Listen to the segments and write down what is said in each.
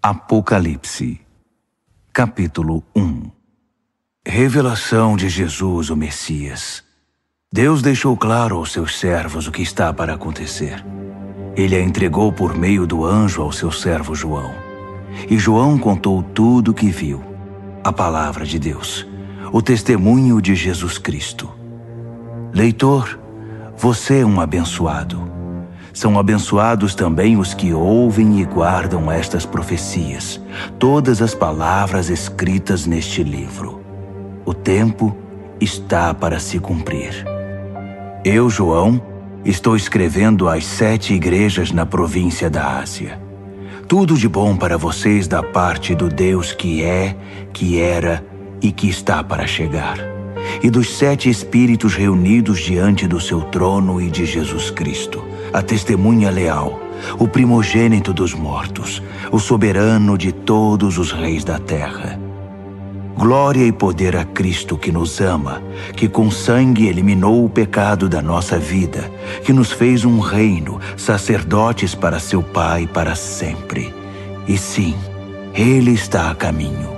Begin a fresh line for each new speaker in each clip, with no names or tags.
Apocalipse, capítulo 1. Revelação de Jesus, o Messias. Deus deixou claro aos seus servos o que está para acontecer. Ele a entregou por meio do anjo ao seu servo João. E João contou tudo o que viu, a palavra de Deus, o testemunho de Jesus Cristo. Leitor, você é um abençoado. São abençoados também os que ouvem e guardam estas profecias, todas as palavras escritas neste livro. O tempo está para se cumprir. Eu, João, estou escrevendo às 7 igrejas na província da Ásia. Tudo de bom para vocês da parte do Deus que é, que era e que está para chegar, e dos 7 espíritos reunidos diante do seu trono e de Jesus Cristo, a testemunha leal, o primogênito dos mortos, o soberano de todos os reis da terra. Glória e poder a Cristo que nos ama, que com sangue eliminou o pecado da nossa vida, que nos fez um reino, sacerdotes para seu Pai para sempre. E sim, Ele está a caminho.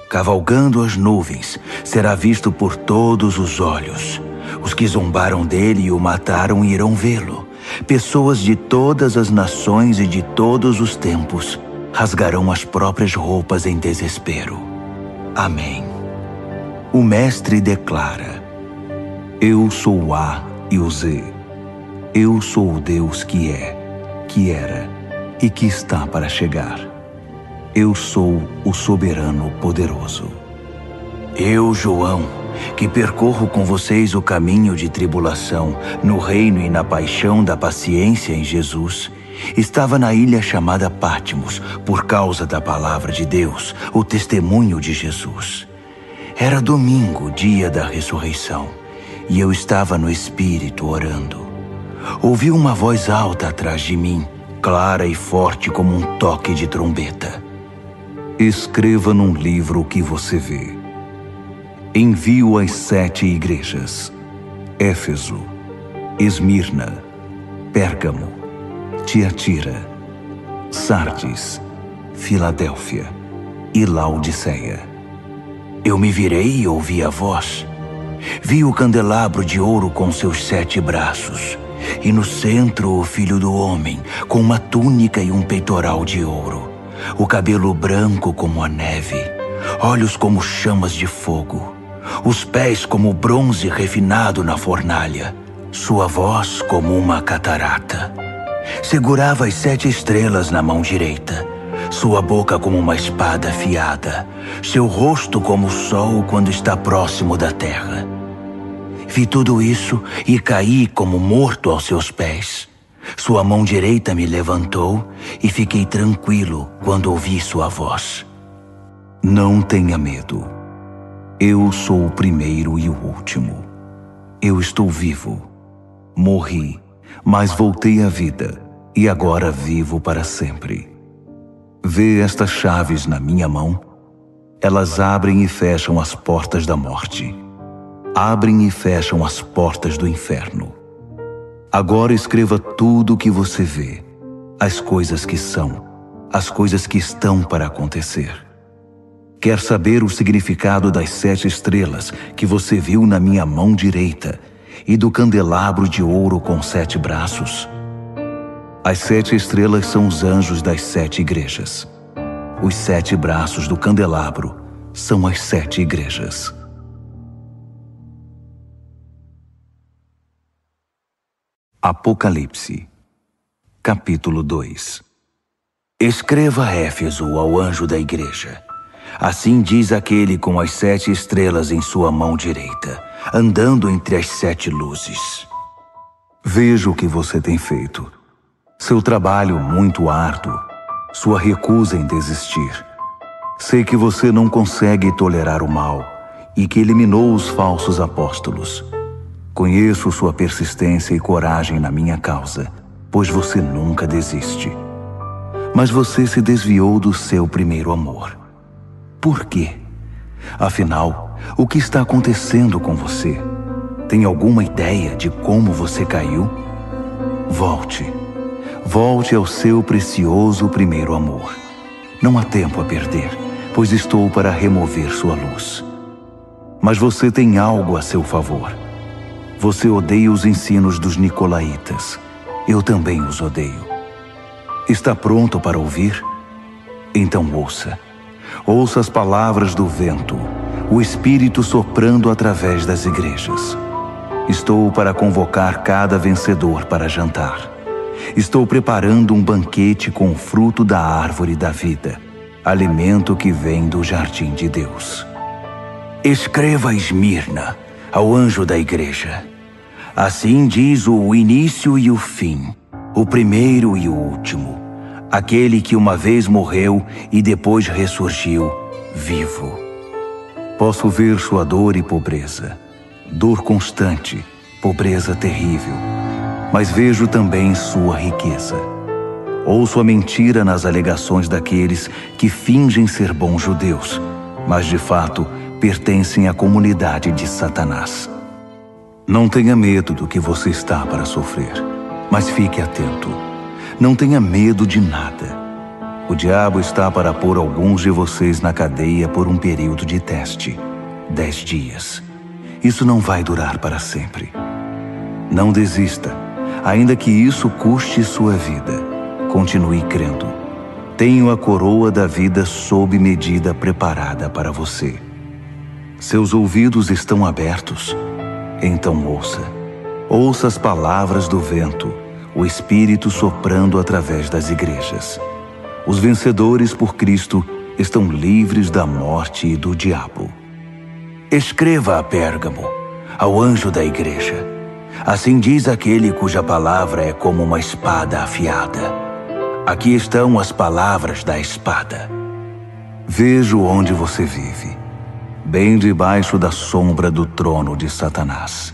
Cavalgando as nuvens, será visto por todos os olhos. Os que zombaram dele e o mataram irão vê-lo. Pessoas de todas as nações e de todos os tempos rasgarão as próprias roupas em desespero. Amém. O Mestre declara: Eu sou o A e o Z. Eu sou o Deus que é, que era e que está para chegar. Eu sou o soberano poderoso. Eu, João, que percorro com vocês o caminho de tribulação, no reino e na paixão da paciência em Jesus, estava na ilha chamada Pátmos, por causa da palavra de Deus, o testemunho de Jesus. Era domingo, dia da ressurreição, e eu estava no Espírito orando. Ouvi uma voz alta atrás de mim, clara e forte como um toque de trombeta. Escreva num livro o que você vê. Envio às 7 igrejas: Éfeso, Esmirna, Pérgamo, Tiatira, Sardes, Filadélfia e Laodiceia. Eu me virei e ouvi a voz. Vi o candelabro de ouro com seus 7 braços, e no centro o Filho do Homem, com uma túnica e um peitoral de ouro, o cabelo branco como a neve, olhos como chamas de fogo, os pés como bronze refinado na fornalha, sua voz como uma catarata. Segurava as 7 estrelas na mão direita, sua boca como uma espada afiada, seu rosto como o sol quando está próximo da terra. Vi tudo isso e caí como morto aos seus pés. Sua mão direita me levantou e fiquei tranquilo quando ouvi sua voz. Não tenha medo. Eu sou o primeiro e o último. Eu estou vivo. Morri, mas voltei à vida, e agora vivo para sempre. Vê estas chaves na minha mão? Elas abrem e fecham as portas da morte. Abrem e fecham as portas do inferno. Agora escreva tudo o que você vê, as coisas que são, as coisas que estão para acontecer. Quer saber o significado das 7 estrelas que você viu na minha mão direita e do candelabro de ouro com 7 braços? As 7 estrelas são os anjos das 7 igrejas. Os 7 braços do candelabro são as 7 igrejas. Apocalipse, capítulo 2. Escreva a Éfeso, ao anjo da igreja. Assim diz aquele com as 7 estrelas em sua mão direita, andando entre as 7 luzes. Vejo o que você tem feito. Seu trabalho muito árduo, sua recusa em desistir. Sei que você não consegue tolerar o mal e que eliminou os falsos apóstolos. Conheço sua persistência e coragem na minha causa, pois você nunca desiste. Mas você se desviou do seu primeiro amor. Por quê? Afinal, o que está acontecendo com você? Tem alguma ideia de como você caiu? Volte. Volte ao seu precioso primeiro amor. Não há tempo a perder, pois estou para remover sua luz. Mas você tem algo a seu favor. Você odeia os ensinos dos nicolaítas. Eu também os odeio. Está pronto para ouvir? Então ouça. Ouça as palavras do vento, o Espírito soprando através das igrejas. Estou para convocar cada vencedor para jantar. Estou preparando um banquete com o fruto da árvore da vida, alimento que vem do jardim de Deus. Escreva a Esmirna, ao anjo da igreja. Assim diz o início e o fim, o primeiro e o último, aquele que uma vez morreu e depois ressurgiu, vivo. Posso ver sua dor e pobreza, dor constante, pobreza terrível, mas vejo também sua riqueza. Ouço a mentira nas alegações daqueles que fingem ser bons judeus, mas de fato pertencem à comunidade de Satanás. Não tenha medo do que você está para sofrer, mas fique atento. Não tenha medo de nada. O diabo está para pôr alguns de vocês na cadeia por um período de teste, 10 dias. Isso não vai durar para sempre. Não desista, ainda que isso custe sua vida. Continue crendo. Tenho a coroa da vida sob medida preparada para você. Seus ouvidos estão abertos? Então ouça. Ouça as palavras do vento, o Espírito soprando através das igrejas. Os vencedores por Cristo estão livres da morte e do diabo. Escreva a Pérgamo, ao anjo da igreja. Assim diz aquele cuja palavra é como uma espada afiada. Aqui estão as palavras da espada. Vejo onde você vive, bem debaixo da sombra do trono de Satanás.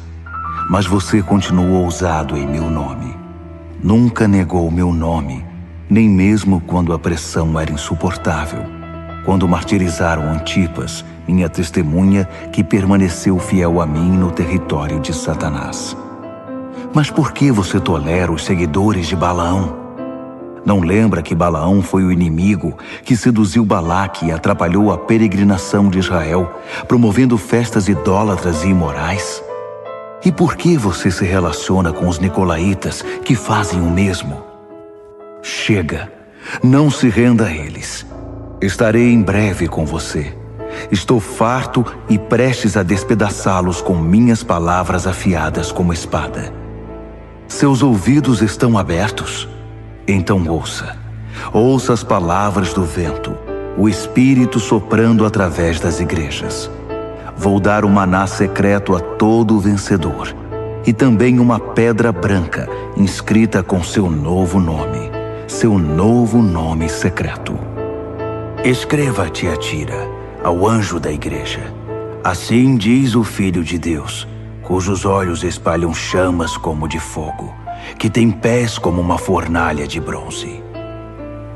Mas você continua ousado em meu nome. Nunca negou meu nome, nem mesmo quando a pressão era insuportável. Quando martirizaram Antipas, minha testemunha, que permaneceu fiel a mim no território de Satanás. Mas por que você tolera os seguidores de Balaão? Não lembra que Balaão foi o inimigo que seduziu Balaque e atrapalhou a peregrinação de Israel, promovendo festas idólatras e imorais? E por que você se relaciona com os nicolaítas que fazem o mesmo? Chega, não se renda a eles. Estarei em breve com você. Estou farto e prestes a despedaçá-los com minhas palavras afiadas como espada. Seus ouvidos estão abertos? Então ouça. Ouça as palavras do vento, o Espírito soprando através das igrejas. Vou dar o maná secreto a todo vencedor, e também uma pedra branca inscrita com seu novo nome secreto. Escreva a Tiatira, ao anjo da igreja. Assim diz o Filho de Deus, cujos olhos espalham chamas como de fogo, que tem pés como uma fornalha de bronze.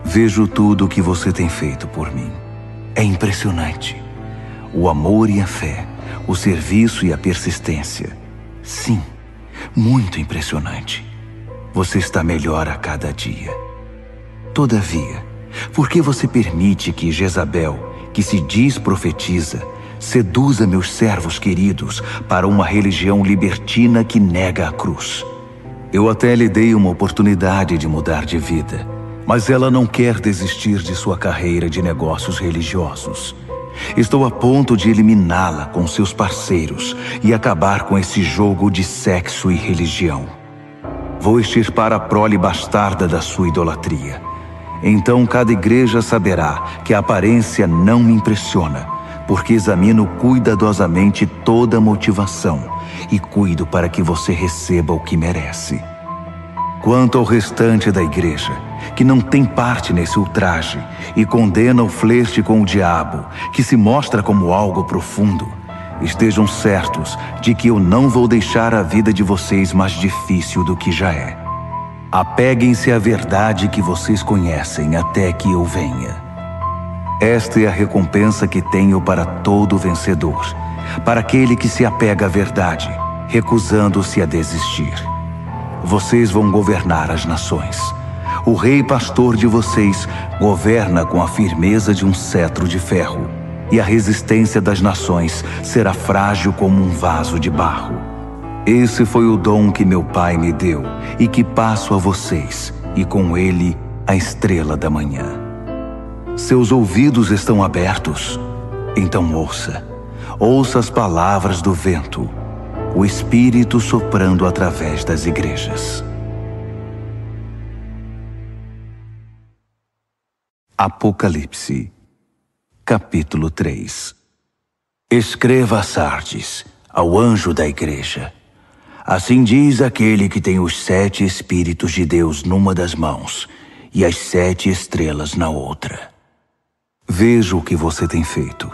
Vejo tudo o que você tem feito por mim. É impressionante. O amor e a fé, o serviço e a persistência. Sim, muito impressionante. Você está melhor a cada dia. Todavia, por que você permite que Jezabel, que se diz profetiza, seduza meus servos queridos para uma religião libertina que nega a cruz? Eu até lhe dei uma oportunidade de mudar de vida, mas ela não quer desistir de sua carreira de negócios religiosos. Estou a ponto de eliminá-la com seus parceiros e acabar com esse jogo de sexo e religião. Vou extirpar a prole bastarda da sua idolatria. Então cada igreja saberá que a aparência não me impressiona, porque examino cuidadosamente toda a motivação e cuido para que você receba o que merece. Quanto ao restante da igreja, que não tem parte nesse ultraje e condena o flerte com o diabo, que se mostra como algo profundo, estejam certos de que eu não vou deixar a vida de vocês mais difícil do que já é. Apeguem-se à verdade que vocês conhecem até que eu venha. Esta é a recompensa que tenho para todo vencedor, para aquele que se apega à verdade, recusando-se a desistir. Vocês vão governar as nações. O rei pastor de vocês governa com a firmeza de um cetro de ferro, e a resistência das nações será frágil como um vaso de barro. Esse foi o dom que meu pai me deu e que passo a vocês, e com ele a estrela da manhã. Seus ouvidos estão abertos? Então ouça. Ouça as palavras do vento, o Espírito soprando através das igrejas. Apocalipse, capítulo 3. Escreva a Sardes, ao anjo da igreja. Assim diz aquele que tem os 7 Espíritos de Deus numa das mãos e as 7 estrelas na outra. Veja o que você tem feito.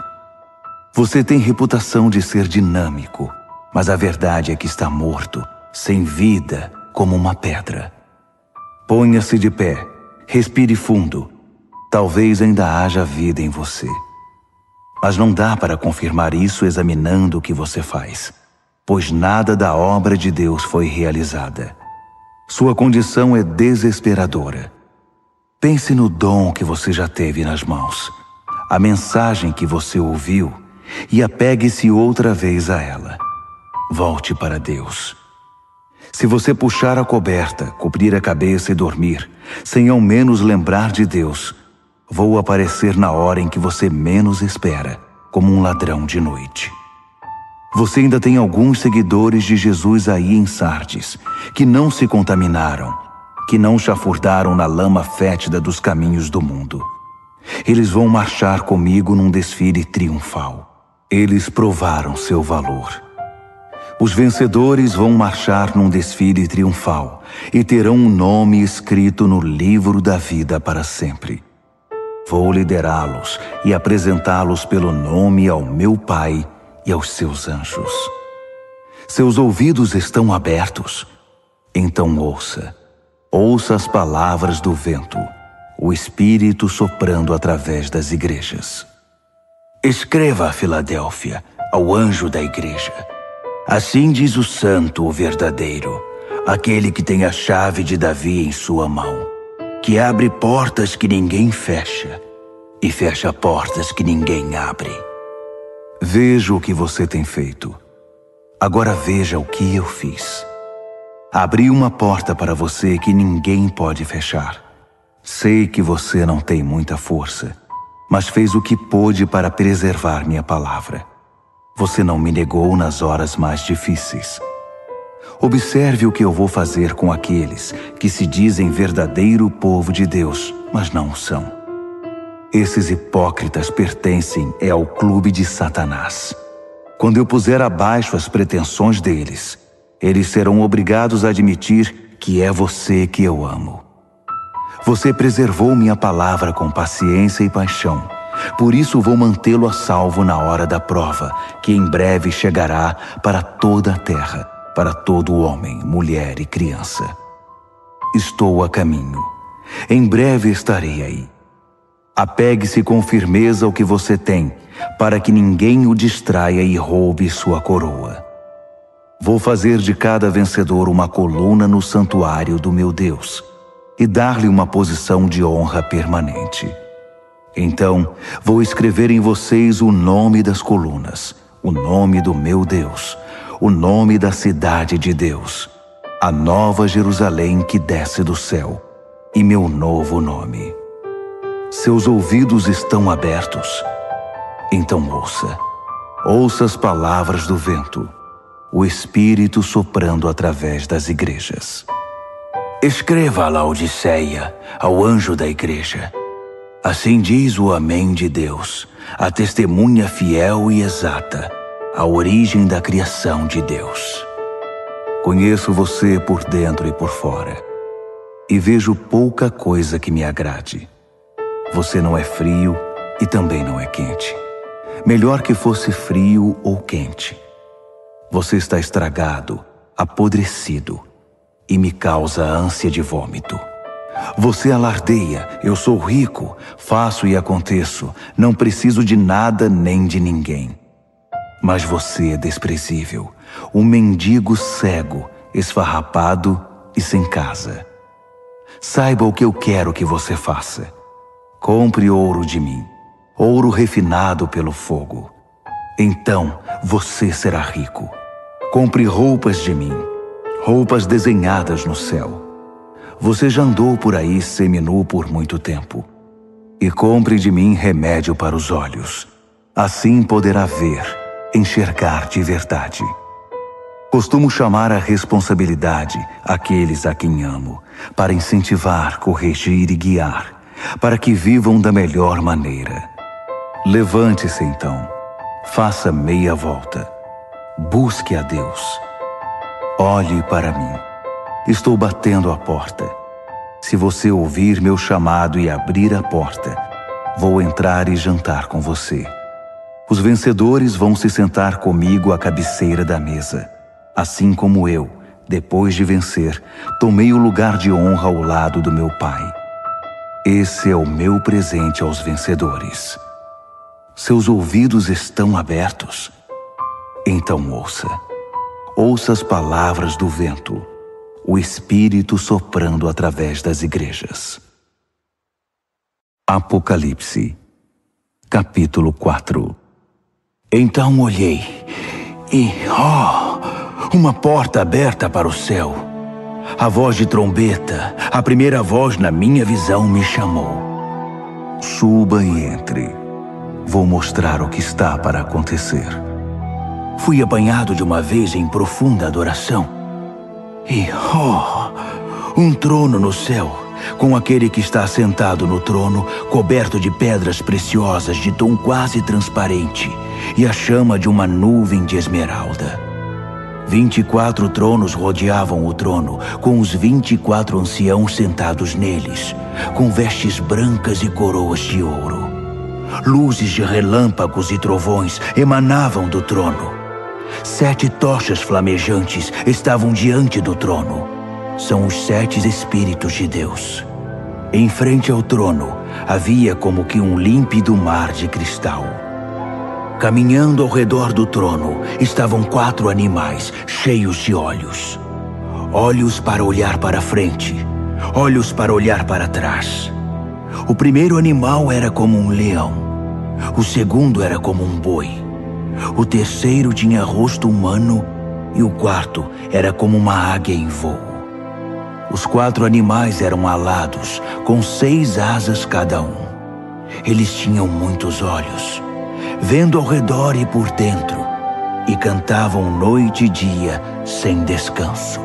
Você tem reputação de ser dinâmico, mas a verdade é que está morto, sem vida, como uma pedra. Ponha-se de pé, respire fundo. Talvez ainda haja vida em você. Mas não dá para confirmar isso examinando o que você faz, pois nada da obra de Deus foi realizada. Sua condição é desesperadora. Pense no dom que você já teve nas mãos, a mensagem que você ouviu, e apegue-se outra vez a ela. Volte para Deus. Se você puxar a coberta, cobrir a cabeça e dormir, sem ao menos lembrar de Deus, vou aparecer na hora em que você menos espera, como um ladrão de noite. Você ainda tem alguns seguidores de Jesus aí em Sardes, que não se contaminaram, que não chafurdaram na lama fétida dos caminhos do mundo. Eles vão marchar comigo num desfile triunfal. Eles provaram seu valor. Os vencedores vão marchar num desfile triunfal e terão um nome escrito no livro da vida para sempre. Vou liderá-los e apresentá-los pelo nome ao meu Pai e aos seus anjos. Seus ouvidos estão abertos? Então ouça. Ouça as palavras do vento, o Espírito soprando através das igrejas. Escreva a Filadélfia, ao anjo da igreja. Assim diz o santo, o verdadeiro, aquele que tem a chave de Davi em sua mão, que abre portas que ninguém fecha e fecha portas que ninguém abre. Veja o que você tem feito. Agora veja o que eu fiz. Abri uma porta para você que ninguém pode fechar. Sei que você não tem muita força, mas fez o que pôde para preservar minha palavra. Você não me negou nas horas mais difíceis. Observe o que eu vou fazer com aqueles que se dizem verdadeiro povo de Deus, mas não o são. Esses hipócritas pertencem ao clube de Satanás. Quando eu puser abaixo as pretensões deles, eles serão obrigados a admitir que é você que eu amo. Você preservou minha palavra com paciência e paixão. Por isso vou mantê-lo a salvo na hora da prova, que em breve chegará para toda a terra, para todo homem, mulher e criança. Estou a caminho. Em breve estarei aí. Apegue-se com firmeza ao que você tem, para que ninguém o distraia e roube sua coroa. Vou fazer de cada vencedor uma coluna no santuário do meu Deus e dar-lhe uma posição de honra permanente. Então, vou escrever em vocês o nome das colunas, o nome do meu Deus, o nome da cidade de Deus, a nova Jerusalém que desce do céu, e meu novo nome. Seus ouvidos estão abertos? Então ouça. Ouça as palavras do vento, o Espírito soprando através das igrejas. Escreva a Laodiceia, ao anjo da igreja. Assim diz o Amém de Deus, a testemunha fiel e exata, a origem da criação de Deus. Conheço você por dentro e por fora, e vejo pouca coisa que me agrade. Você não é frio e também não é quente. Melhor que fosse frio ou quente. Você está estragado, apodrecido, e me causa ânsia de vômito. Você alardeia, eu sou rico, faço e aconteço, não preciso de nada nem de ninguém. Mas você é desprezível, um mendigo cego, esfarrapado e sem casa. Saiba o que eu quero que você faça. Compre ouro de mim, ouro refinado pelo fogo. Então você será rico. Compre roupas de mim, roupas desenhadas no céu. Você já andou por aí seminu por muito tempo. E compre de mim remédio para os olhos. Assim poderá ver, enxergar de verdade. Costumo chamar à responsabilidade aqueles a quem amo, para incentivar, corrigir e guiar, para que vivam da melhor maneira. Levante-se então, faça meia volta, busque a Deus. Olhe para mim, estou batendo a porta. Se você ouvir meu chamado e abrir a porta, vou entrar e jantar com você. Os vencedores vão se sentar comigo à cabeceira da mesa, assim como eu, depois de vencer, tomei o lugar de honra ao lado do meu Pai. Esse é o meu presente aos vencedores. Seus ouvidos estão abertos? Então ouça. Ouça as palavras do vento, o Espírito soprando através das igrejas. Apocalipse, capítulo 4. Então olhei e, uma porta aberta para o céu. A voz de trombeta, a primeira voz na minha visão me chamou. Suba e entre. Vou mostrar o que está para acontecer. Fui apanhado de uma vez em profunda adoração. E, um trono no céu, com aquele que está sentado no trono, coberto de pedras preciosas de tom quase transparente, e a chama de uma nuvem de esmeralda. 24 tronos rodeavam o trono, com os 24 anciãos sentados neles, com vestes brancas e coroas de ouro. Luzes de relâmpagos e trovões emanavam do trono. 7 tochas flamejantes estavam diante do trono. São os 7 Espíritos de Deus. Em frente ao trono havia como que um límpido mar de cristal. Caminhando ao redor do trono estavam 4 animais cheios de olhos. Olhos para olhar para frente, olhos para olhar para trás. O primeiro animal era como um leão. O segundo era como um boi. O terceiro tinha rosto humano e o quarto era como uma águia em voo. Os 4 animais eram alados, com 6 asas cada um. Eles tinham muitos olhos, vendo ao redor e por dentro, e cantavam noite e dia sem descanso.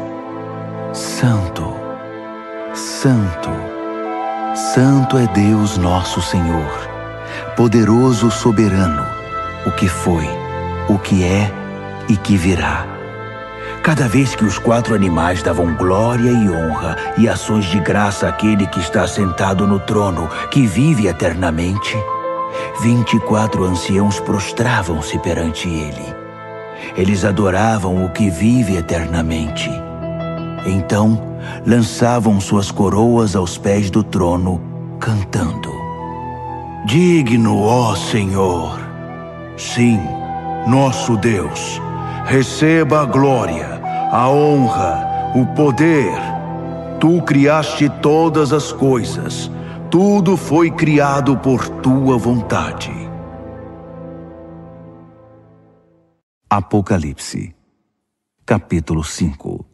Santo, Santo, Santo é Deus nosso Senhor, poderoso, soberano, o que foi, o que é e que virá. Cada vez que os 4 animais davam glória e honra e ações de graça àquele que está sentado no trono, que vive eternamente, 24 anciãos prostravam-se perante ele. Eles adoravam o que vive eternamente. Então, lançavam suas coroas aos pés do trono, cantando: Digno, ó Senhor! Sim, nosso Deus, receba a glória, a honra, o poder. Tu criaste todas as coisas. Tudo foi criado por tua vontade. Apocalipse, capítulo 5.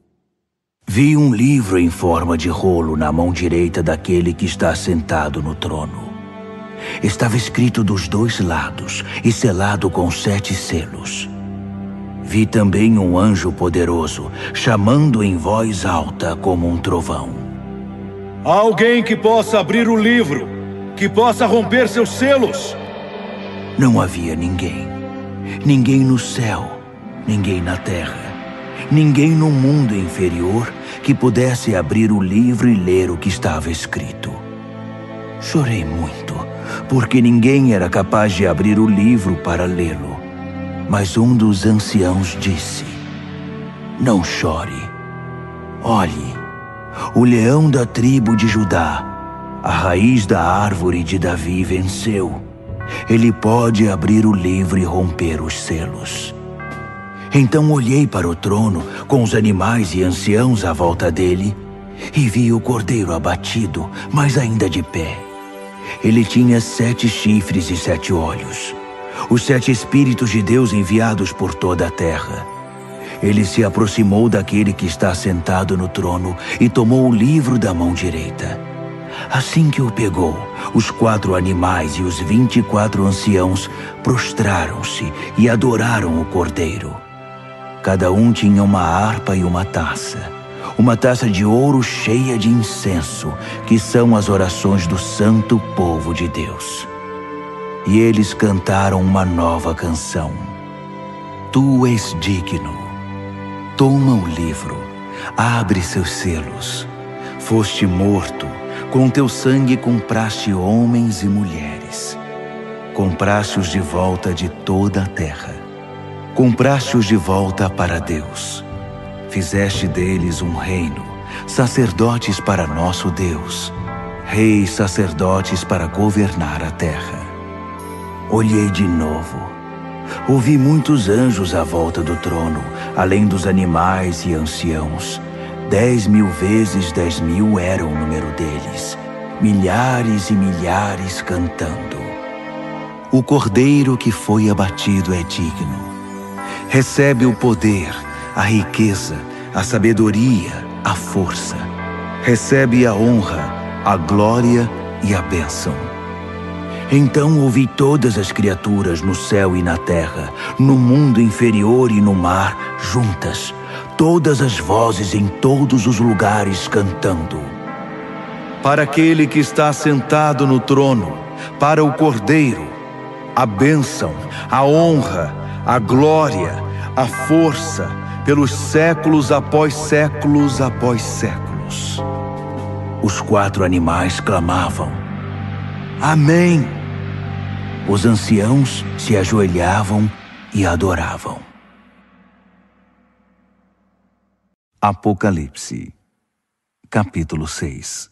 Vi um livro em forma de rolo na mão direita daquele que está sentado no trono. Estava escrito dos 2 lados e selado com 7 selos. Vi também um anjo poderoso, chamando em voz alta como um trovão.
Alguém que possa abrir o livro, que possa romper seus selos.
Não havia ninguém. Ninguém no céu, ninguém na terra, ninguém no mundo inferior que pudesse abrir o livro e ler o que estava escrito. Chorei muito, porque ninguém era capaz de abrir o livro para lê-lo. Mas um dos anciãos disse: Não chore. Olhe, o leão da tribo de Judá, a raiz da árvore de Davi, venceu. Ele pode abrir o livro e romper os selos. Então olhei para o trono, com os animais e anciãos à volta dele, e vi o cordeiro abatido, mas ainda de pé. Ele tinha 7 chifres e 7 olhos, os 7 Espíritos de Deus enviados por toda a terra. Ele se aproximou daquele que está sentado no trono e tomou o livro da mão direita. Assim que o pegou, os 4 animais e os 24 anciãos prostraram-se e adoraram o cordeiro. Cada um tinha uma harpa e uma taça de ouro cheia de incenso, que são as orações do santo povo de Deus. E eles cantaram uma nova canção. Tu és digno. Toma o livro, abre seus selos. Foste morto, com teu sangue compraste homens e mulheres. Compraste-os de volta de toda a terra. Compraste-os de volta para Deus. Fizeste deles um reino, sacerdotes para nosso Deus, reis sacerdotes para governar a terra. Olhei de novo. Ouvi muitos anjos à volta do trono, além dos animais e anciãos. 10.000 vezes 10.000 era o número deles, milhares e milhares cantando. O cordeiro que foi abatido é digno. Recebe o poder, a riqueza, a sabedoria, a força. Recebe a honra, a glória e a bênção. Então ouvi todas as criaturas no céu e na terra, no mundo inferior e no mar, juntas, todas as vozes em todos os lugares cantando. Para aquele que está sentado no trono, para o Cordeiro, a bênção, a honra, a glória, a força, pelos séculos após séculos após séculos. Os 4 animais clamavam: Amém! Os anciãos se ajoelhavam e adoravam. Apocalipse, capítulo 6.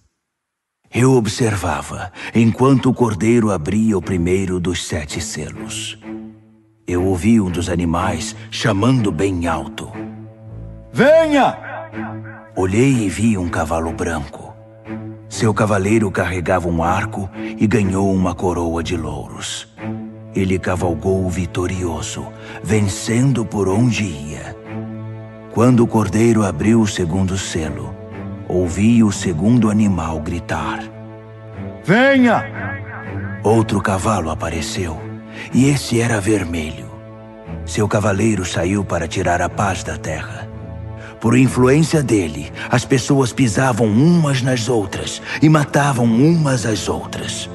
Eu observava, enquanto o cordeiro abria o primeiro dos 7 selos. Eu ouvi um dos animais chamando bem alto: Venha! Olhei e vi um cavalo branco. Seu cavaleiro carregava um arco e ganhou uma coroa de louros. Ele cavalgou vitorioso, vencendo por onde ia. Quando o cordeiro abriu o segundo selo, ouvi o segundo animal gritar: Venha! Outro cavalo apareceu, e esse era vermelho. Seu cavaleiro saiu para tirar a paz da terra. Por influência dele, as pessoas pisavam umas nas outras e matavam umas às outras.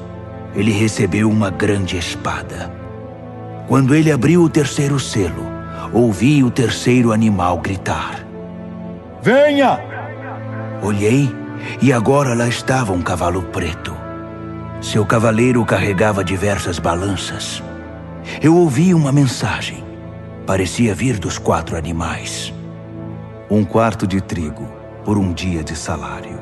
Ele recebeu uma grande espada. Quando ele abriu o terceiro selo, ouvi o terceiro animal gritar: Venha! Olhei e agora lá estava um cavalo preto. Seu cavaleiro carregava diversas balanças. Eu ouvi uma mensagem. Parecia vir dos 4 animais. 1 quarto de trigo por um dia de salário,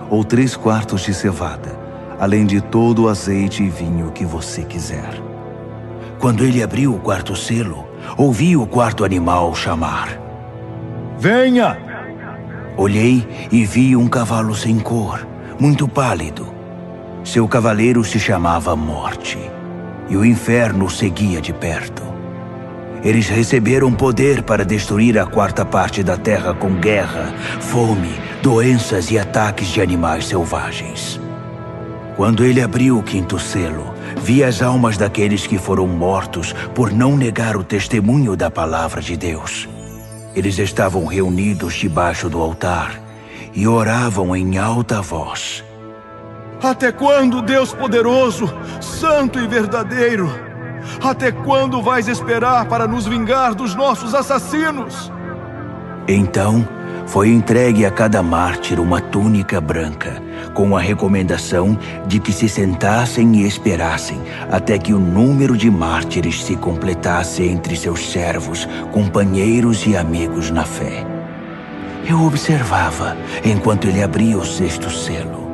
ou 3 quartos de cevada, além de todo o azeite e vinho que você quiser. Quando ele abriu o 4º selo, ouvi o 4º animal chamar: Venha! Olhei e vi um cavalo sem cor, muito pálido. Seu cavaleiro se chamava Morte, e o inferno o seguia de perto. Eles receberam poder para destruir a 4ª parte da terra com guerra, fome, doenças e ataques de animais selvagens. Quando ele abriu o 5º selo, vi as almas daqueles que foram mortos por não negar o testemunho da palavra de Deus. Eles estavam reunidos debaixo do altar e oravam em alta voz: Até quando, Deus poderoso, santo e verdadeiro? Até quando vais esperar para nos vingar dos nossos assassinos? Então, foi entregue a cada mártir uma túnica branca, com a recomendação de que se sentassem e esperassem até que o número de mártires se completasse entre seus servos, companheiros e amigos na fé. Eu observava enquanto ele abria o 6º selo.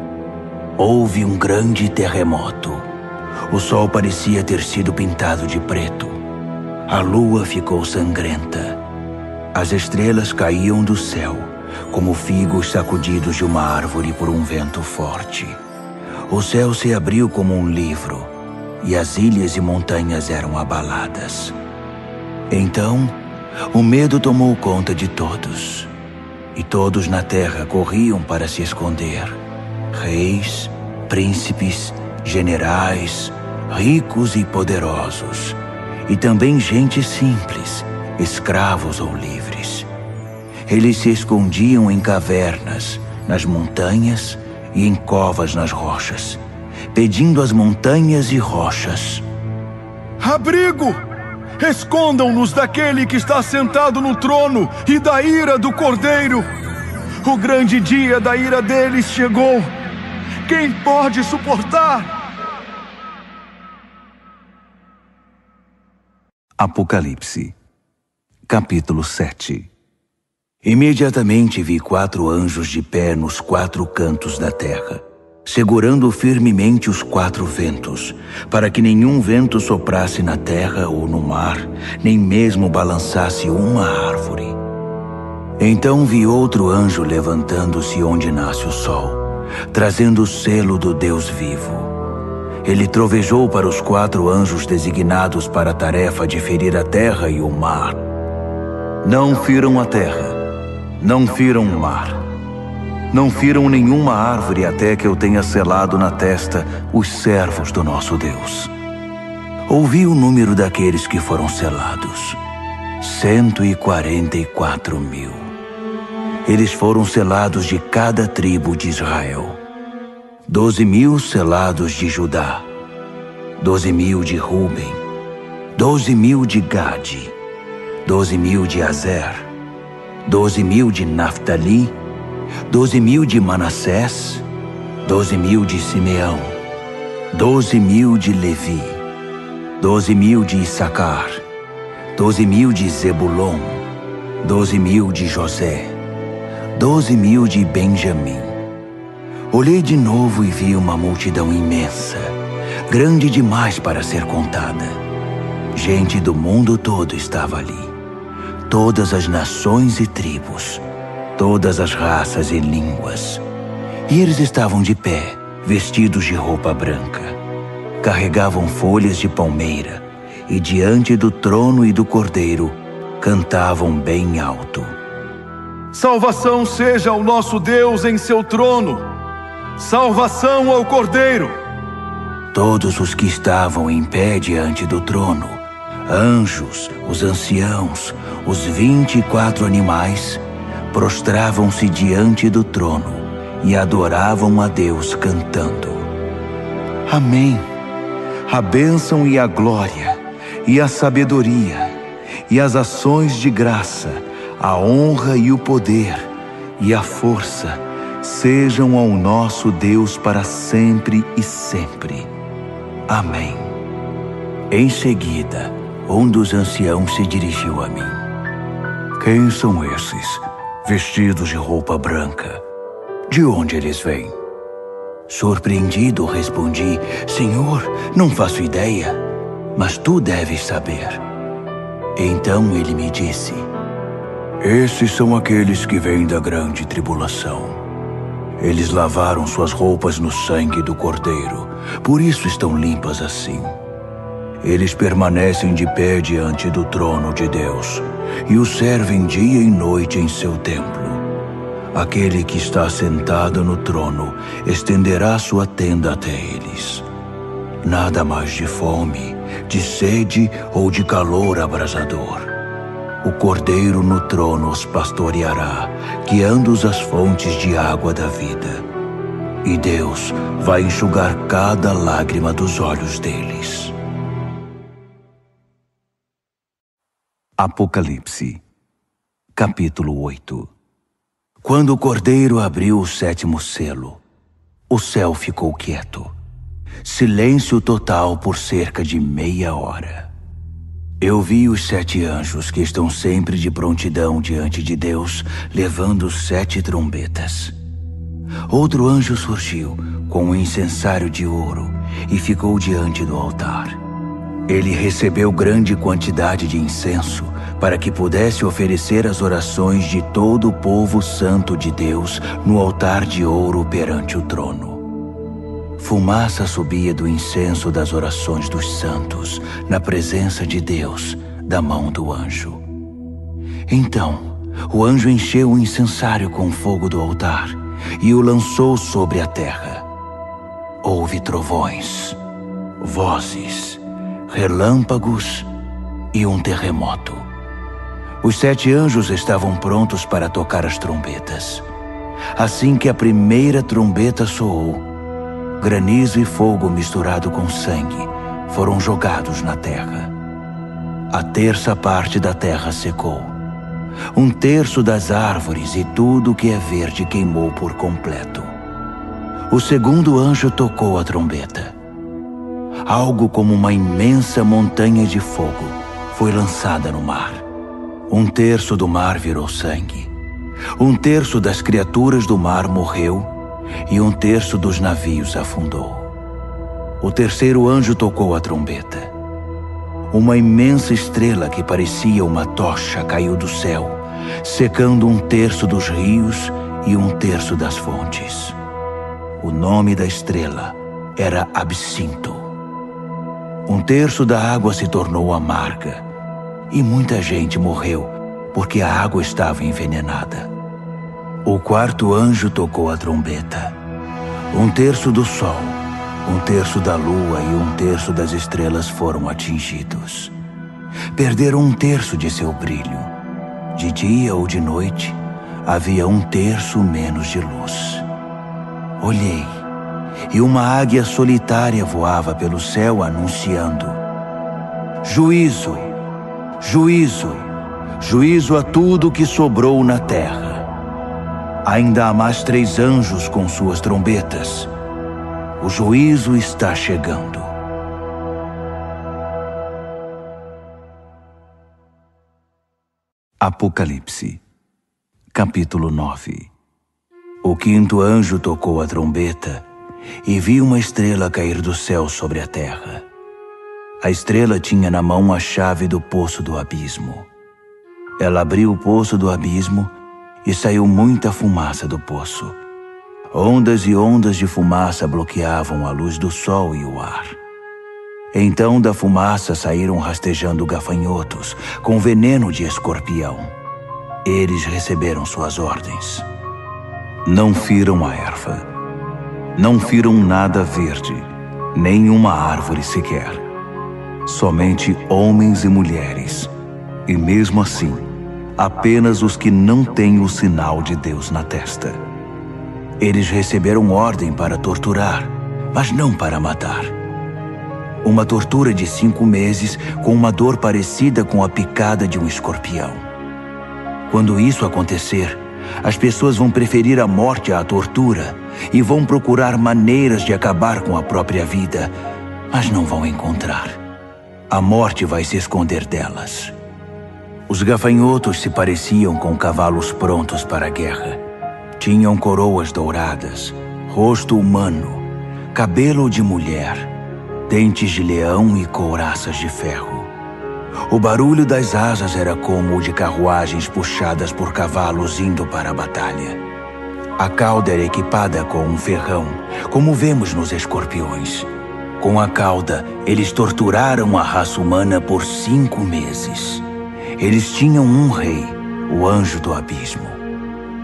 Houve um grande terremoto. O sol parecia ter sido pintado de preto. A lua ficou sangrenta. As estrelas caíam do céu, como figos sacudidos de uma árvore por um vento forte. O céu se abriu como um livro, e as ilhas e montanhas eram abaladas. Então, o medo tomou conta de todos, e todos na terra corriam para se esconder. Reis, príncipes, generais, ricos e poderosos, e também gente simples, escravos ou livres. Eles se escondiam em cavernas, nas montanhas e em covas nas rochas, pedindo às montanhas e rochas:
abrigo! Escondam-nos daquele que está sentado no trono e da ira do Cordeiro. O grande dia da ira deles chegou. Quem pode suportar?
Apocalipse, capítulo 7. Imediatamente vi 4 anjos de pé nos 4 cantos da terra, segurando firmemente os 4 ventos, para que nenhum vento soprasse na terra ou no mar, nem mesmo balançasse uma árvore. Então vi outro anjo levantando-se onde nasce o sol, trazendo o selo do Deus vivo. Ele trovejou para os 4 anjos designados para a tarefa de ferir a terra e o mar. Não firam a terra, não firam o mar, não firam nenhuma árvore até que eu tenha selado na testa os servos do nosso Deus. Ouvi o número daqueles que foram selados: 144.000. Eles foram selados de cada tribo de Israel. 12.000 selados de Judá, 12.000 de Ruben, 12.000 de Gade, 12.000 de Azer, 12.000 de Naftali, 12.000 de Manassés, 12.000 de Simeão, 12.000 de Levi, 12.000 de Issacar, 12.000 de Zebulon, 12.000 de José, 12.000 de Benjamim. Olhei de novo e vi uma multidão imensa, grande demais para ser contada. Gente do mundo todo estava ali. Todas as nações e tribos, todas as raças e línguas. E eles estavam de pé, vestidos de roupa branca. Carregavam folhas de palmeira e diante do trono e do Cordeiro cantavam bem alto:
salvação seja ao nosso Deus em seu trono! Salvação ao Cordeiro!
Todos os que estavam em pé diante do trono, anjos, os anciãos, os 24 animais, prostravam-se diante do trono e adoravam a Deus cantando: Amém! A bênção e a glória, e a sabedoria, e as ações de graça, a honra e o poder, e a força, sejam ao nosso Deus para sempre e sempre. Amém. Em seguida, um dos anciãos se dirigiu a mim. Quem são esses, vestidos de roupa branca? De onde eles vêm? Surpreendido, respondi: Senhor, não faço ideia, mas tu deves saber. Então ele me disse: esses são aqueles que vêm da grande tribulação. Eles lavaram suas roupas no sangue do Cordeiro, por isso estão limpas assim. Eles permanecem de pé diante do trono de Deus e o servem dia e noite em seu templo. Aquele que está sentado no trono estenderá sua tenda até eles. Nada mais de fome, de sede ou de calor abrasador. O Cordeiro no trono os pastoreará, guiando-os às fontes de água da vida. E Deus vai enxugar cada lágrima dos olhos deles. Apocalipse, capítulo 8. Quando o Cordeiro abriu o 7º selo, o céu ficou quieto. Silêncio total por cerca de meia hora. Eu vi os 7 anjos que estão sempre de prontidão diante de Deus, levando 7 trombetas. Outro anjo surgiu com um incensário de ouro e ficou diante do altar. Ele recebeu grande quantidade de incenso para que pudesse oferecer as orações de todo o povo santo de Deus no altar de ouro perante o trono. Fumaça subia do incenso das orações dos santos na presença de Deus, da mão do anjo. Então, o anjo encheu o incensário com fogo do altar e o lançou sobre a terra. Houve trovões, vozes, relâmpagos e um terremoto. Os 7 anjos estavam prontos para tocar as trombetas. Assim que a primeira trombeta soou, granizo e fogo misturado com sangue foram jogados na terra. A terça parte da terra secou. 1/3 das árvores e tudo que é verde queimou por completo. O segundo anjo tocou a trombeta. Algo como uma imensa montanha de fogo foi lançada no mar. 1/3 do mar virou sangue. 1/3 das criaturas do mar morreu e 1/3 dos navios afundou. O terceiro anjo tocou a trombeta. Uma imensa estrela que parecia uma tocha caiu do céu, secando 1/3 dos rios e 1/3 das fontes. O nome da estrela era Absinto. 1/3 da água se tornou amarga e muita gente morreu porque a água estava envenenada. O quarto anjo tocou a trombeta. 1/3 do sol, 1/3 da lua e 1/3 das estrelas foram atingidos. Perderam 1/3 de seu brilho. De dia ou de noite, havia 1/3 menos de luz. Olhei, e uma águia solitária voava pelo céu anunciando: Juízo, juízo, juízo a tudo que sobrou na terra. Ainda há mais 3 anjos com suas trombetas. O juízo está chegando. Apocalipse, capítulo 9. O quinto anjo tocou a trombeta e vi uma estrela cair do céu sobre a terra. A estrela tinha na mão a chave do poço do abismo. Ela abriu o poço do abismo e saiu muita fumaça do poço. Ondas e ondas de fumaça bloqueavam a luz do sol e o ar. Então da fumaça saíram rastejando gafanhotos com veneno de escorpião. Eles receberam suas ordens. Não firam a erva, não firam nada verde, nem uma árvore sequer. Somente homens e mulheres, e mesmo assim, apenas os que não têm o sinal de Deus na testa. Eles receberam ordem para torturar, mas não para matar. Uma tortura de 5 meses com uma dor parecida com a picada de um escorpião. Quando isso acontecer, as pessoas vão preferir a morte à tortura e vão procurar maneiras de acabar com a própria vida, mas não vão encontrar. A morte vai se esconder delas. Os gafanhotos se pareciam com cavalos prontos para a guerra. Tinham coroas douradas, rosto humano, cabelo de mulher, dentes de leão e couraças de ferro. O barulho das asas era como o de carruagens puxadas por cavalos indo para a batalha. A cauda era equipada com um ferrão, como vemos nos escorpiões. Com a cauda, eles torturaram a raça humana por 5 meses. Eles tinham um rei, o anjo do abismo.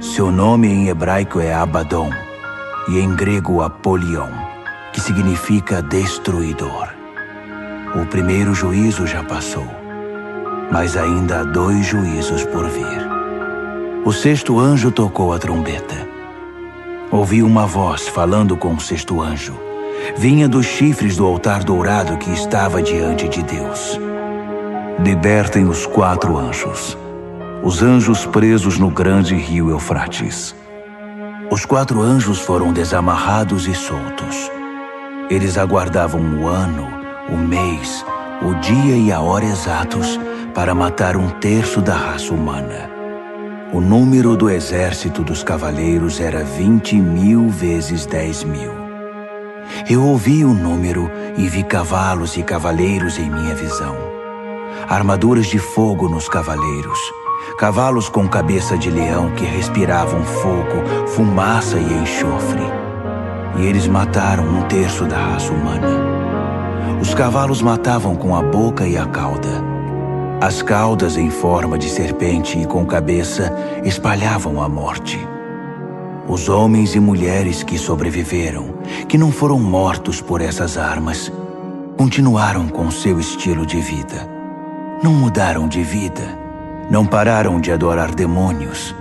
Seu nome em hebraico é Abaddon e em grego Apolion, que significa destruidor. O primeiro juízo já passou, mas ainda há 2 juízos por vir. O sexto anjo tocou a trombeta. Ouvi uma voz falando com o sexto anjo. Vinha dos chifres do altar dourado que estava diante de Deus. Libertem os 4 anjos, os anjos presos no grande rio Eufrates. Os 4 anjos foram desamarrados e soltos. Eles aguardavam o ano, o mês, o dia e a hora exatos para matar 1/3 da raça humana. O número do exército dos cavaleiros era 20.000 vezes 10.000. Eu ouvi o número e vi cavalos e cavaleiros em minha visão. Armaduras de fogo nos cavaleiros, cavalos com cabeça de leão que respiravam fogo, fumaça e enxofre. E eles mataram 1/3 da raça humana. Os cavalos matavam com a boca e a cauda. As caudas em forma de serpente e com cabeça espalhavam a morte. Os homens e mulheres que sobreviveram, que não foram mortos por essas armas, continuaram com seu estilo de vida. Não mudaram de vida, não pararam de adorar demônios,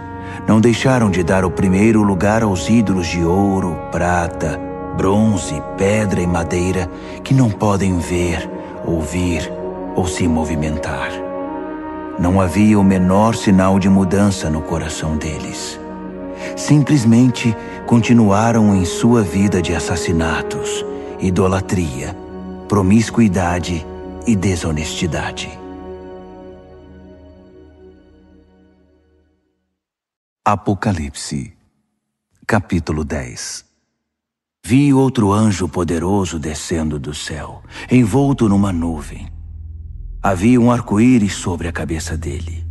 não deixaram de dar o primeiro lugar aos ídolos de ouro, prata, bronze, pedra e madeira que não podem ver, ouvir ou se movimentar. Não havia o menor sinal de mudança no coração deles. Simplesmente continuaram em sua vida de assassinatos, idolatria, promiscuidade e desonestidade. Apocalipse, capítulo 10. Vi outro anjo poderoso descendo do céu, envolto numa nuvem. Havia um arco-íris sobre a cabeça dele.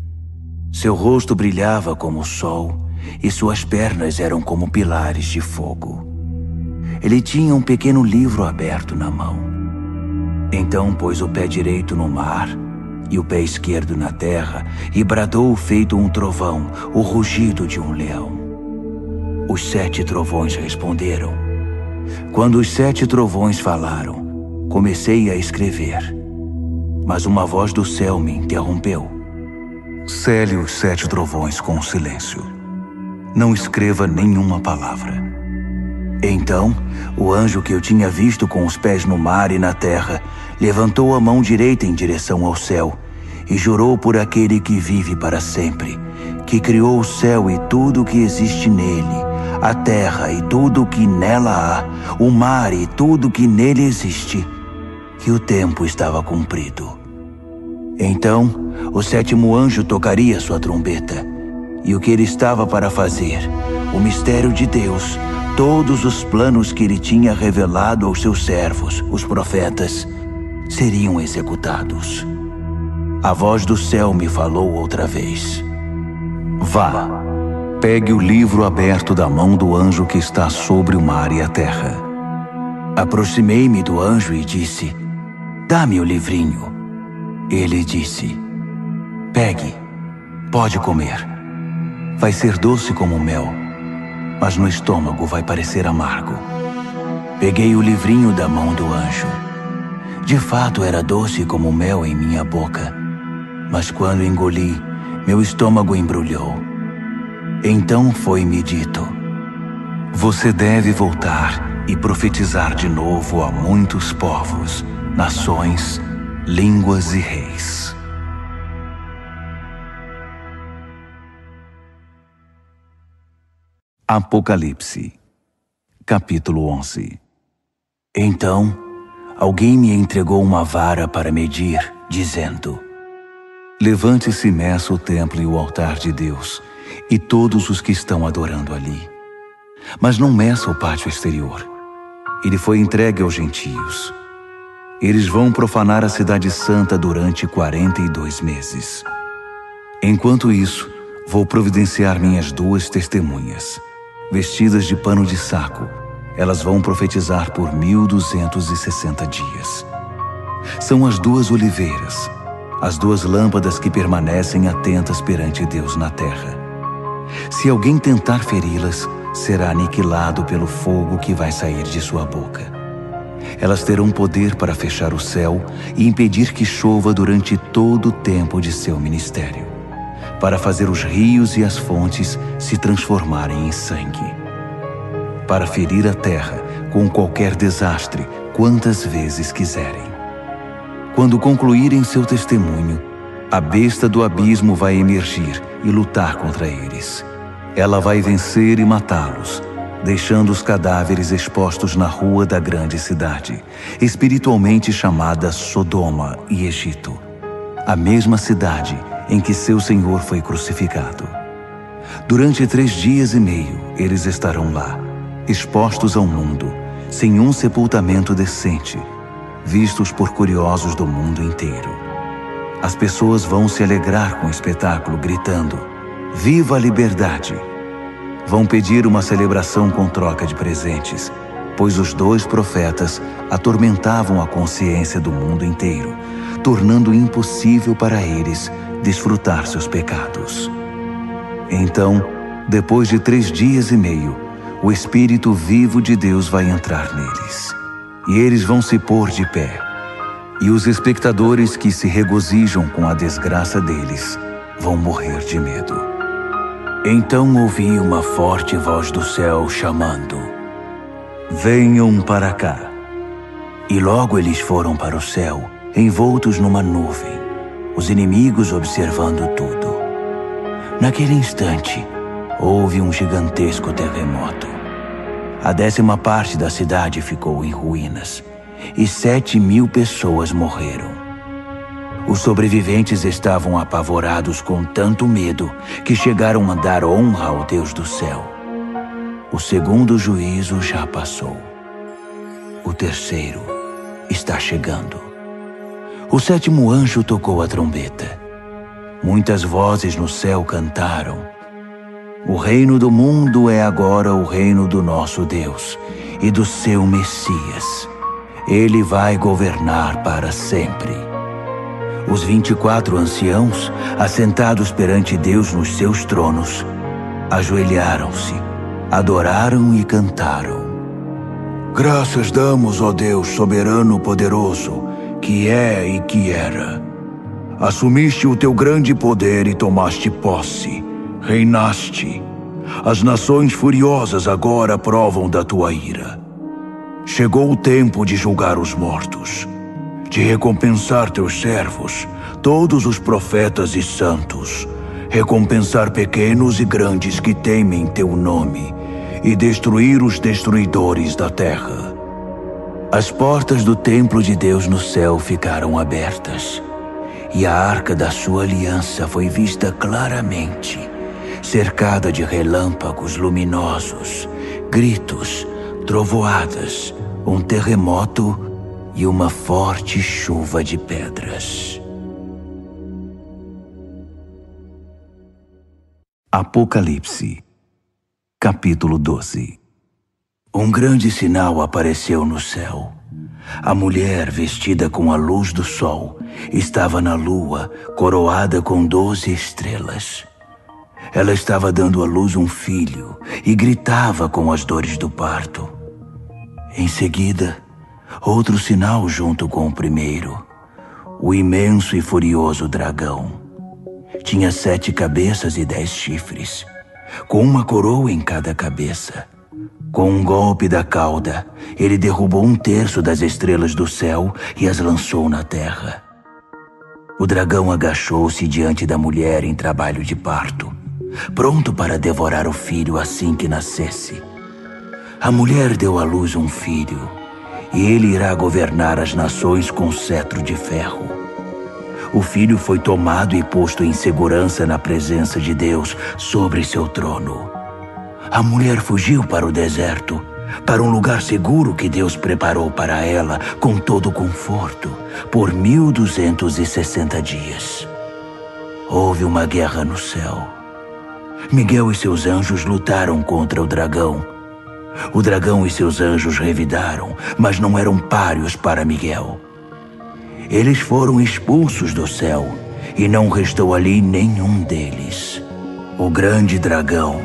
Seu rosto brilhava como o sol e suas pernas eram como pilares de fogo. Ele tinha um pequeno livro aberto na mão. Então pôs o pé direito no mar e o pé esquerdo na terra e bradou feito um trovão, o rugido de um leão. Os 7 trovões responderam. Quando os 7 trovões falaram, comecei a escrever. Mas uma voz do céu me interrompeu. Cele os 7 trovões com silêncio. Não escreva nenhuma palavra. Então, o anjo que eu tinha visto com os pés no mar e na terra, levantou a mão direita em direção ao céu e jurou por aquele que vive para sempre, que criou o céu e tudo o que existe nele, a terra e tudo o que nela há, o mar e tudo o que nele existe, que o tempo estava cumprido. Então, o 7º anjo tocaria sua trombeta, e o que ele estava para fazer, o mistério de Deus, todos os planos que ele tinha revelado aos seus servos, os profetas, seriam executados. A voz do céu me falou outra vez. Vá, pegue o livro aberto da mão do anjo que está sobre o mar e a terra. Aproximei-me do anjo e disse, dá-me o livrinho. Ele disse, pegue, pode comer. Vai ser doce como mel, mas no estômago vai parecer amargo. Peguei o livrinho da mão do anjo. De fato era doce como mel em minha boca, mas quando engoli, meu estômago embrulhou. Então foi-me dito, você deve voltar e profetizar de novo a muitos povos, nações, línguas e reis. Apocalipse, capítulo 11. Então, alguém me entregou uma vara para medir, dizendo, levante-se e meça o templo e o altar de Deus, e todos os que estão adorando ali. Mas não meça o pátio exterior. Ele foi entregue aos gentios. Eles vão profanar a cidade santa durante 42 meses. Enquanto isso, vou providenciar minhas 2 testemunhas. Vestidas de pano de saco, elas vão profetizar por 1260 dias. São as 2 oliveiras, as 2 lâmpadas que permanecem atentas perante Deus na terra. Se alguém tentar feri-las, será aniquilado pelo fogo que vai sair de sua boca. Elas terão poder para fechar o céu e impedir que chova durante todo o tempo de seu ministério, para fazer os rios e as fontes se transformarem em sangue, para ferir a terra com qualquer desastre quantas vezes quiserem. Quando concluírem seu testemunho, a besta do abismo vai emergir e lutar contra eles. Ela vai vencer e matá-los, deixando os cadáveres expostos na rua da grande cidade, espiritualmente chamada Sodoma e Egito, a mesma cidade em que seu Senhor foi crucificado. Durante 3 dias e meio, eles estarão lá, expostos ao mundo, sem um sepultamento decente, vistos por curiosos do mundo inteiro. As pessoas vão se alegrar com o espetáculo, gritando: "Viva a liberdade!" Vão pedir uma celebração com troca de presentes, pois os 2 profetas atormentavam a consciência do mundo inteiro, tornando impossível para eles desfrutar seus pecados. Então, depois de 3 dias e meio, o Espírito vivo de Deus vai entrar neles, e eles vão se pôr de pé. E os espectadores que se regozijam com a desgraça deles vão morrer de medo. Então ouvi uma forte voz do céu chamando: "Venham para cá." E logo eles foram para o céu, envoltos numa nuvem, os inimigos observando tudo. Naquele instante, houve um gigantesco terremoto. A 10ª parte da cidade ficou em ruínas, e 7.000 pessoas morreram. Os sobreviventes estavam apavorados com tanto medo que chegaram a dar honra ao Deus do céu. O 2º juízo já passou. O 3º está chegando. O 7º anjo tocou a trombeta. Muitas vozes no céu cantaram: "O reino do mundo é agora o reino do nosso Deus e do seu Messias. Ele vai governar para sempre." Os 24 anciãos, assentados perante Deus nos seus tronos, ajoelharam-se, adoraram e cantaram: "Graças damos, ó Deus soberano poderoso, que é e que era. Assumiste o teu grande poder e tomaste posse, reinaste. As nações furiosas agora provam da tua ira. Chegou o tempo de julgar os mortos, de recompensar teus servos, todos os profetas e santos, recompensar pequenos e grandes que temem teu nome, e destruir os destruidores da terra." As portas do templo de Deus no céu ficaram abertas, e a arca da sua aliança foi vista claramente, cercada de relâmpagos luminosos, gritos, trovoadas, um terremoto e uma forte chuva de pedras. Apocalipse, capítulo 12. Um grande sinal apareceu no céu. A mulher, vestida com a luz do sol, estava na lua, coroada com 12 estrelas. Ela estava dando à luz um filho e gritava com as dores do parto. Em seguida, outro sinal junto com o primeiro: o imenso e furioso dragão. Tinha 7 cabeças e 10 chifres, com uma coroa em cada cabeça. Com um golpe da cauda, ele derrubou 1/3 das estrelas do céu e as lançou na terra. O dragão agachou-se diante da mulher em trabalho de parto, pronto para devorar o filho assim que nascesse. A mulher deu à luz um filho, e ele irá governar as nações com cetro de ferro. O filho foi tomado e posto em segurança na presença de Deus sobre seu trono. A mulher fugiu para o deserto, para um lugar seguro que Deus preparou para ela com todo conforto, por 1260 dias. Houve uma guerra no céu. Miguel e seus anjos lutaram contra o dragão. O dragão e seus anjos revidaram, mas não eram páreos para Miguel. Eles foram expulsos do céu, e não restou ali nenhum deles. O grande dragão,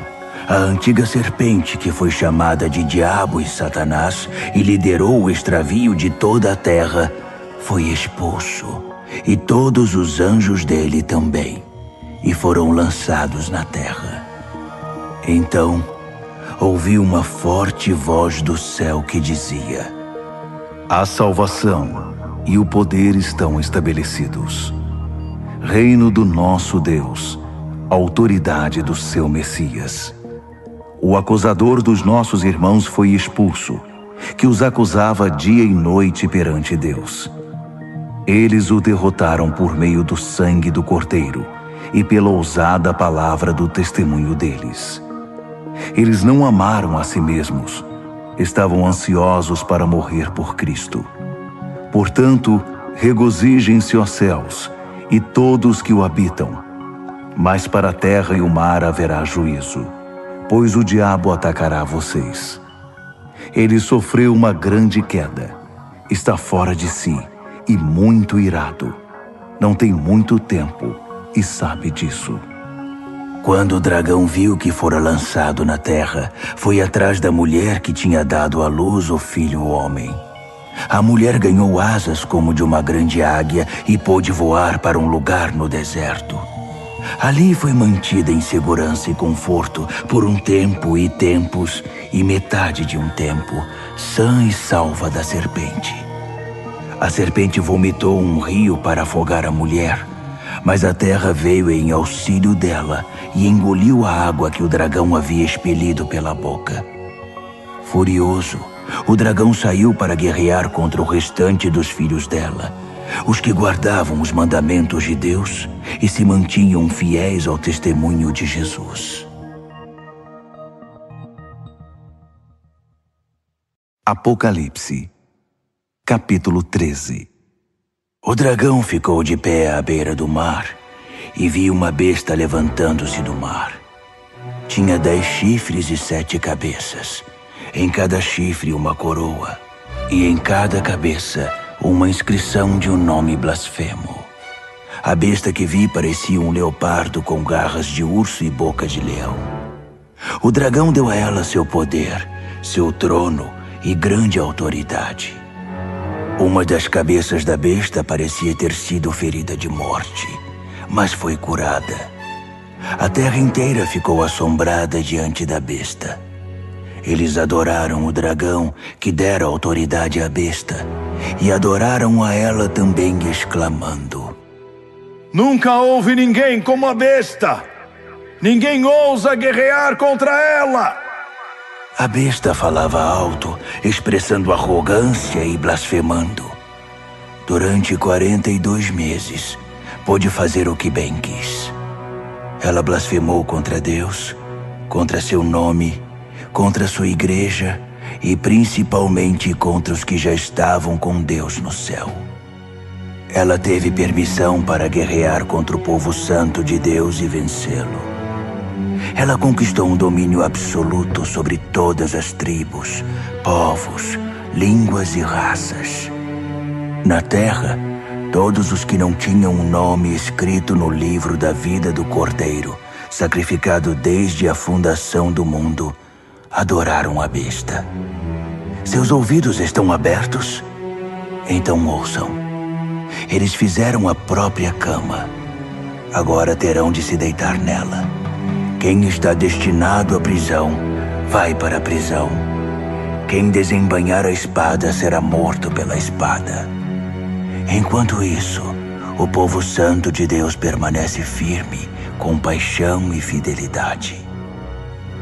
a antiga serpente que foi chamada de Diabo e Satanás e liderou o extravio de toda a terra, foi expulso, e todos os anjos dele também, e foram lançados na terra. Então, ouvi uma forte voz do céu que dizia: "A salvação e o poder estão estabelecidos. Reino do nosso Deus, autoridade do seu Messias. O acusador dos nossos irmãos foi expulso, que os acusava dia e noite perante Deus. Eles o derrotaram por meio do sangue do Cordeiro e pela ousada palavra do testemunho deles. Eles não amaram a si mesmos, estavam ansiosos para morrer por Cristo. Portanto, regozijem-se, ó céus, e todos que o habitam. Mas para a terra e o mar haverá juízo, pois o diabo atacará vocês. Ele sofreu uma grande queda, está fora de si e muito irado. Não tem muito tempo e sabe disso. Quando o dragão viu que fora lançado na terra, foi atrás da mulher que tinha dado à luz o filho homem. A mulher ganhou asas como de uma grande águia e pôde voar para um lugar no deserto. Ali foi mantida em segurança e conforto por um tempo e tempos e metade de um tempo, sã e salva da serpente. A serpente vomitou um rio para afogar a mulher, mas a terra veio em auxílio dela e engoliu a água que o dragão havia expelido pela boca. Furioso, o dragão saiu para guerrear contra o restante dos filhos dela, os que guardavam os mandamentos de Deus e se mantinham fiéis ao testemunho de Jesus. Apocalipse, capítulo 13. O dragão ficou de pé à beira do mar e viu uma besta levantando-se do mar. Tinha 10 chifres e 7 cabeças, em cada chifre uma coroa, e em cada cabeça uma inscrição de um nome blasfemo. A besta que vi parecia um leopardo com garras de urso e boca de leão. O dragão deu a ela seu poder, seu trono e grande autoridade. Uma das cabeças da besta parecia ter sido ferida de morte, mas foi curada. A terra inteira ficou assombrada diante da besta. Eles adoraram o dragão, que dera autoridade à besta, e adoraram a ela também, exclamando:
Nunca houve ninguém como a besta! Ninguém ousa guerrear contra ela!
A besta falava alto, expressando arrogância e blasfemando. Durante 42 meses, pôde fazer o que bem quis. Ela blasfemou contra Deus, contra seu nome, contra sua igreja e principalmente contra os que já estavam com Deus no céu. Ela teve permissão para guerrear contra o povo santo de Deus e vencê-lo. Ela conquistou um domínio absoluto sobre todas as tribos, povos, línguas e raças. Na terra, todos os que não tinham um nome escrito no livro da vida do Cordeiro, sacrificado desde a fundação do mundo, adoraram a besta. Seus ouvidos estão abertos? Então ouçam. Eles fizeram a própria cama. Agora terão de se deitar nela. Quem está destinado à prisão, vai para a prisão. Quem desembainhar a espada será morto pela espada. Enquanto isso, o povo santo de Deus permanece firme, com paixão e fidelidade.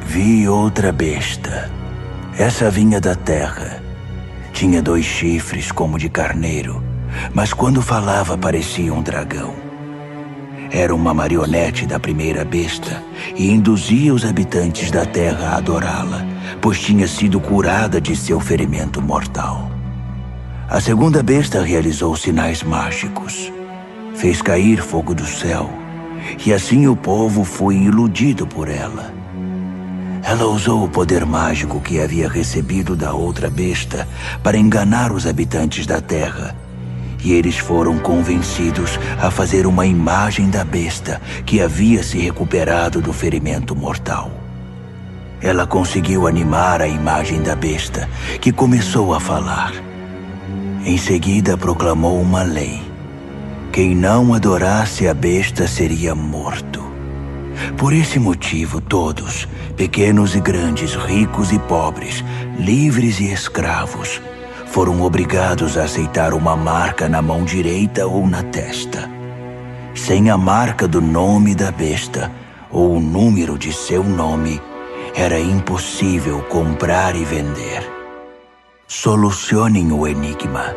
Vi outra besta. Essa vinha da terra. Tinha 2 chifres como de carneiro, mas quando falava parecia um dragão. Era uma marionete da primeira besta e induzia os habitantes da terra a adorá-la, pois tinha sido curada de seu ferimento mortal. A segunda besta realizou sinais mágicos. Fez cair fogo do céu, e assim o povo foi iludido por ela. Ela usou o poder mágico que havia recebido da outra besta para enganar os habitantes da terra, e eles foram convencidos a fazer uma imagem da besta que havia se recuperado do ferimento mortal. Ela conseguiu animar a imagem da besta, que começou a falar. Em seguida proclamou uma lei. Quem não adorasse a besta seria morto. Por esse motivo, todos, pequenos e grandes, ricos e pobres, livres e escravos, foram obrigados a aceitar uma marca na mão direita ou na testa. Sem a marca do nome da besta ou o número de seu nome, era impossível comprar e vender. Solucionem o enigma.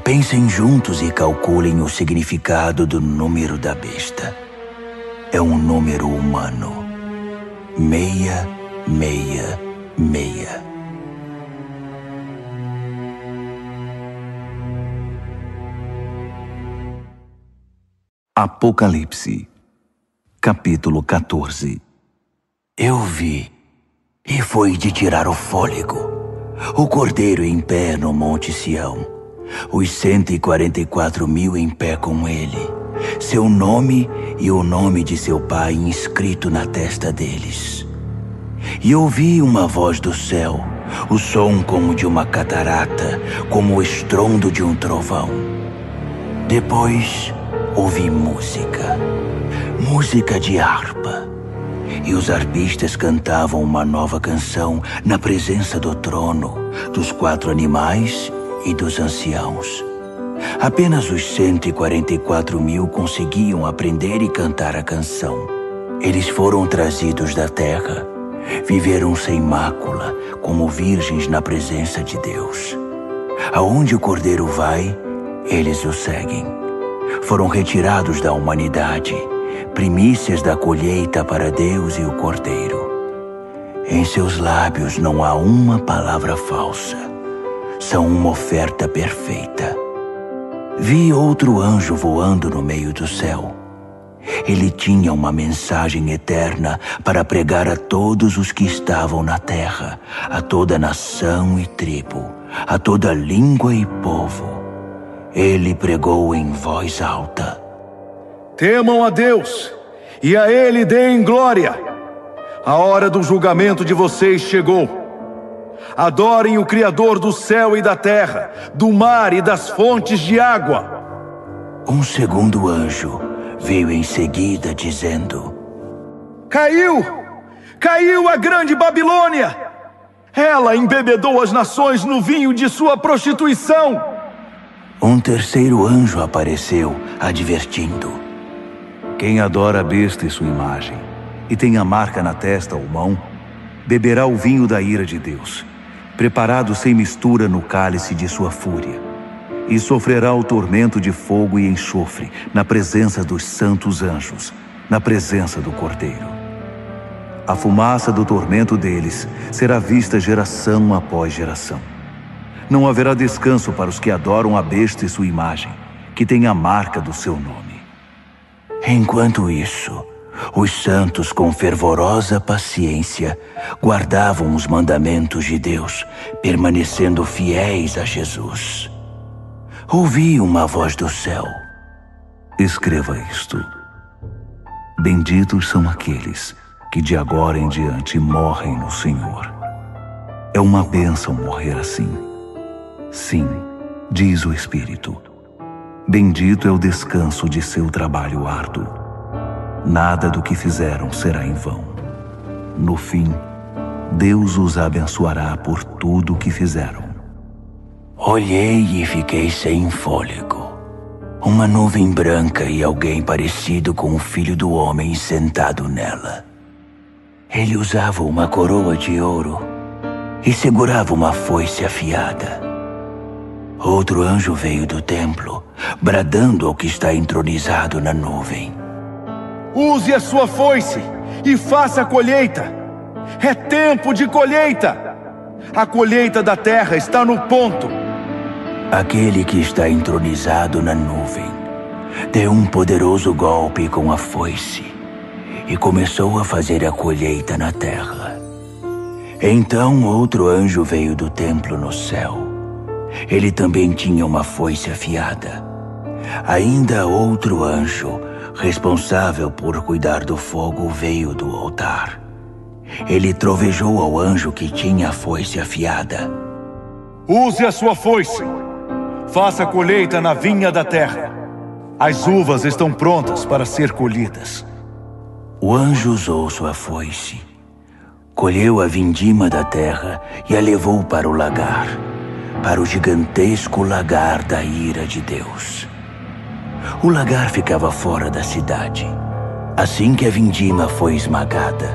Pensem juntos e calculem o significado do número da besta. É um número humano. 666. Apocalipse, capítulo 14.
Eu vi, e foi de tirar o fôlego, o Cordeiro em pé no Monte Sião, os 144.000 em pé com ele, seu nome e o nome de seu pai inscrito na testa deles. E ouvi uma voz do céu, o som como de uma catarata, como o estrondo de um trovão. Depois ouvi música de harpa. E os arpistas cantavam uma nova canção na presença do trono, dos 4 animais e dos anciãos. Apenas os 144.000 conseguiam aprender e cantar a canção. Eles foram trazidos da terra, viveram sem mácula, como virgens na presença de Deus. Aonde o Cordeiro vai, eles o seguem. Foram retirados da humanidade, primícias da colheita para Deus e o Cordeiro. Em seus lábios não há uma palavra falsa. São uma oferta perfeita. Vi outro anjo voando no meio do céu. Ele tinha uma mensagem eterna para pregar a todos os que estavam na terra, a toda nação e tribo, a toda língua e povo. Ele pregou em voz alta:
Temam a Deus, e a Ele deem glória. A hora do julgamento de vocês chegou. Adorem o Criador do céu e da terra, do mar e das fontes de água.
Um segundo anjo veio em seguida, dizendo:
Caiu a grande Babilônia! Ela embebedou as nações no vinho de sua prostituição.
Um terceiro anjo apareceu, advertindo:
Quem adora a besta e sua imagem, e tem a marca na testa ou mão, beberá o vinho da ira de Deus, preparado sem mistura no cálice de sua fúria, e sofrerá o tormento de fogo e enxofre na presença dos santos anjos, na presença do Cordeiro. A fumaça do tormento deles será vista geração após geração. Não haverá descanso para os que adoram a besta e sua imagem, que tem a marca do seu nome.
Enquanto isso, os santos, com fervorosa paciência, guardavam os mandamentos de Deus, permanecendo fiéis a Jesus. Ouvi uma voz do céu:
Escreva isto: Benditos são aqueles que de agora em diante morrem no Senhor. É uma bênção morrer assim. Sim, diz o Espírito. Bendito é o descanso de seu trabalho árduo. Nada do que fizeram será em vão. No fim, Deus os abençoará por tudo o que fizeram.
Olhei e fiquei sem fôlego. Uma nuvem branca e alguém parecido com o Filho do Homem sentado nela. Ele usava uma coroa de ouro e segurava uma foice afiada. Outro anjo veio do templo, bradando ao que está entronizado na nuvem:
Use a sua foice e faça a colheita. É tempo de colheita. A colheita da terra está no ponto.
Aquele que está entronizado na nuvem deu um poderoso golpe com a foice e começou a fazer a colheita na terra. Então outro anjo veio do templo no céu. Ele também tinha uma foice afiada. Ainda outro anjo, responsável por cuidar do fogo, veio do altar. Ele trovejou ao anjo que tinha a foice afiada:
Use a sua foice. Faça a colheita na vinha da terra. As uvas estão prontas para ser colhidas.
O anjo usou sua foice, colheu a vindima da terra e a levou para o lagar, para o gigantesco lagar da ira de Deus. O lagar ficava fora da cidade. Assim que a vindima foi esmagada,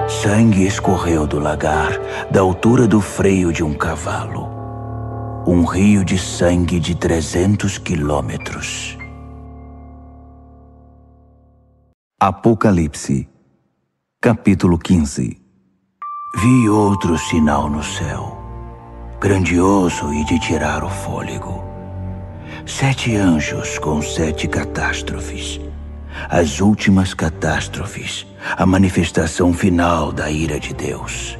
sangue escorreu do lagar, da altura do freio de um cavalo. Um rio de sangue de 300 quilômetros.
Apocalipse, capítulo 15.
Vi outro sinal no céu, grandioso e de tirar o fôlego. 7 anjos com 7 catástrofes, as últimas catástrofes, a manifestação final da ira de Deus.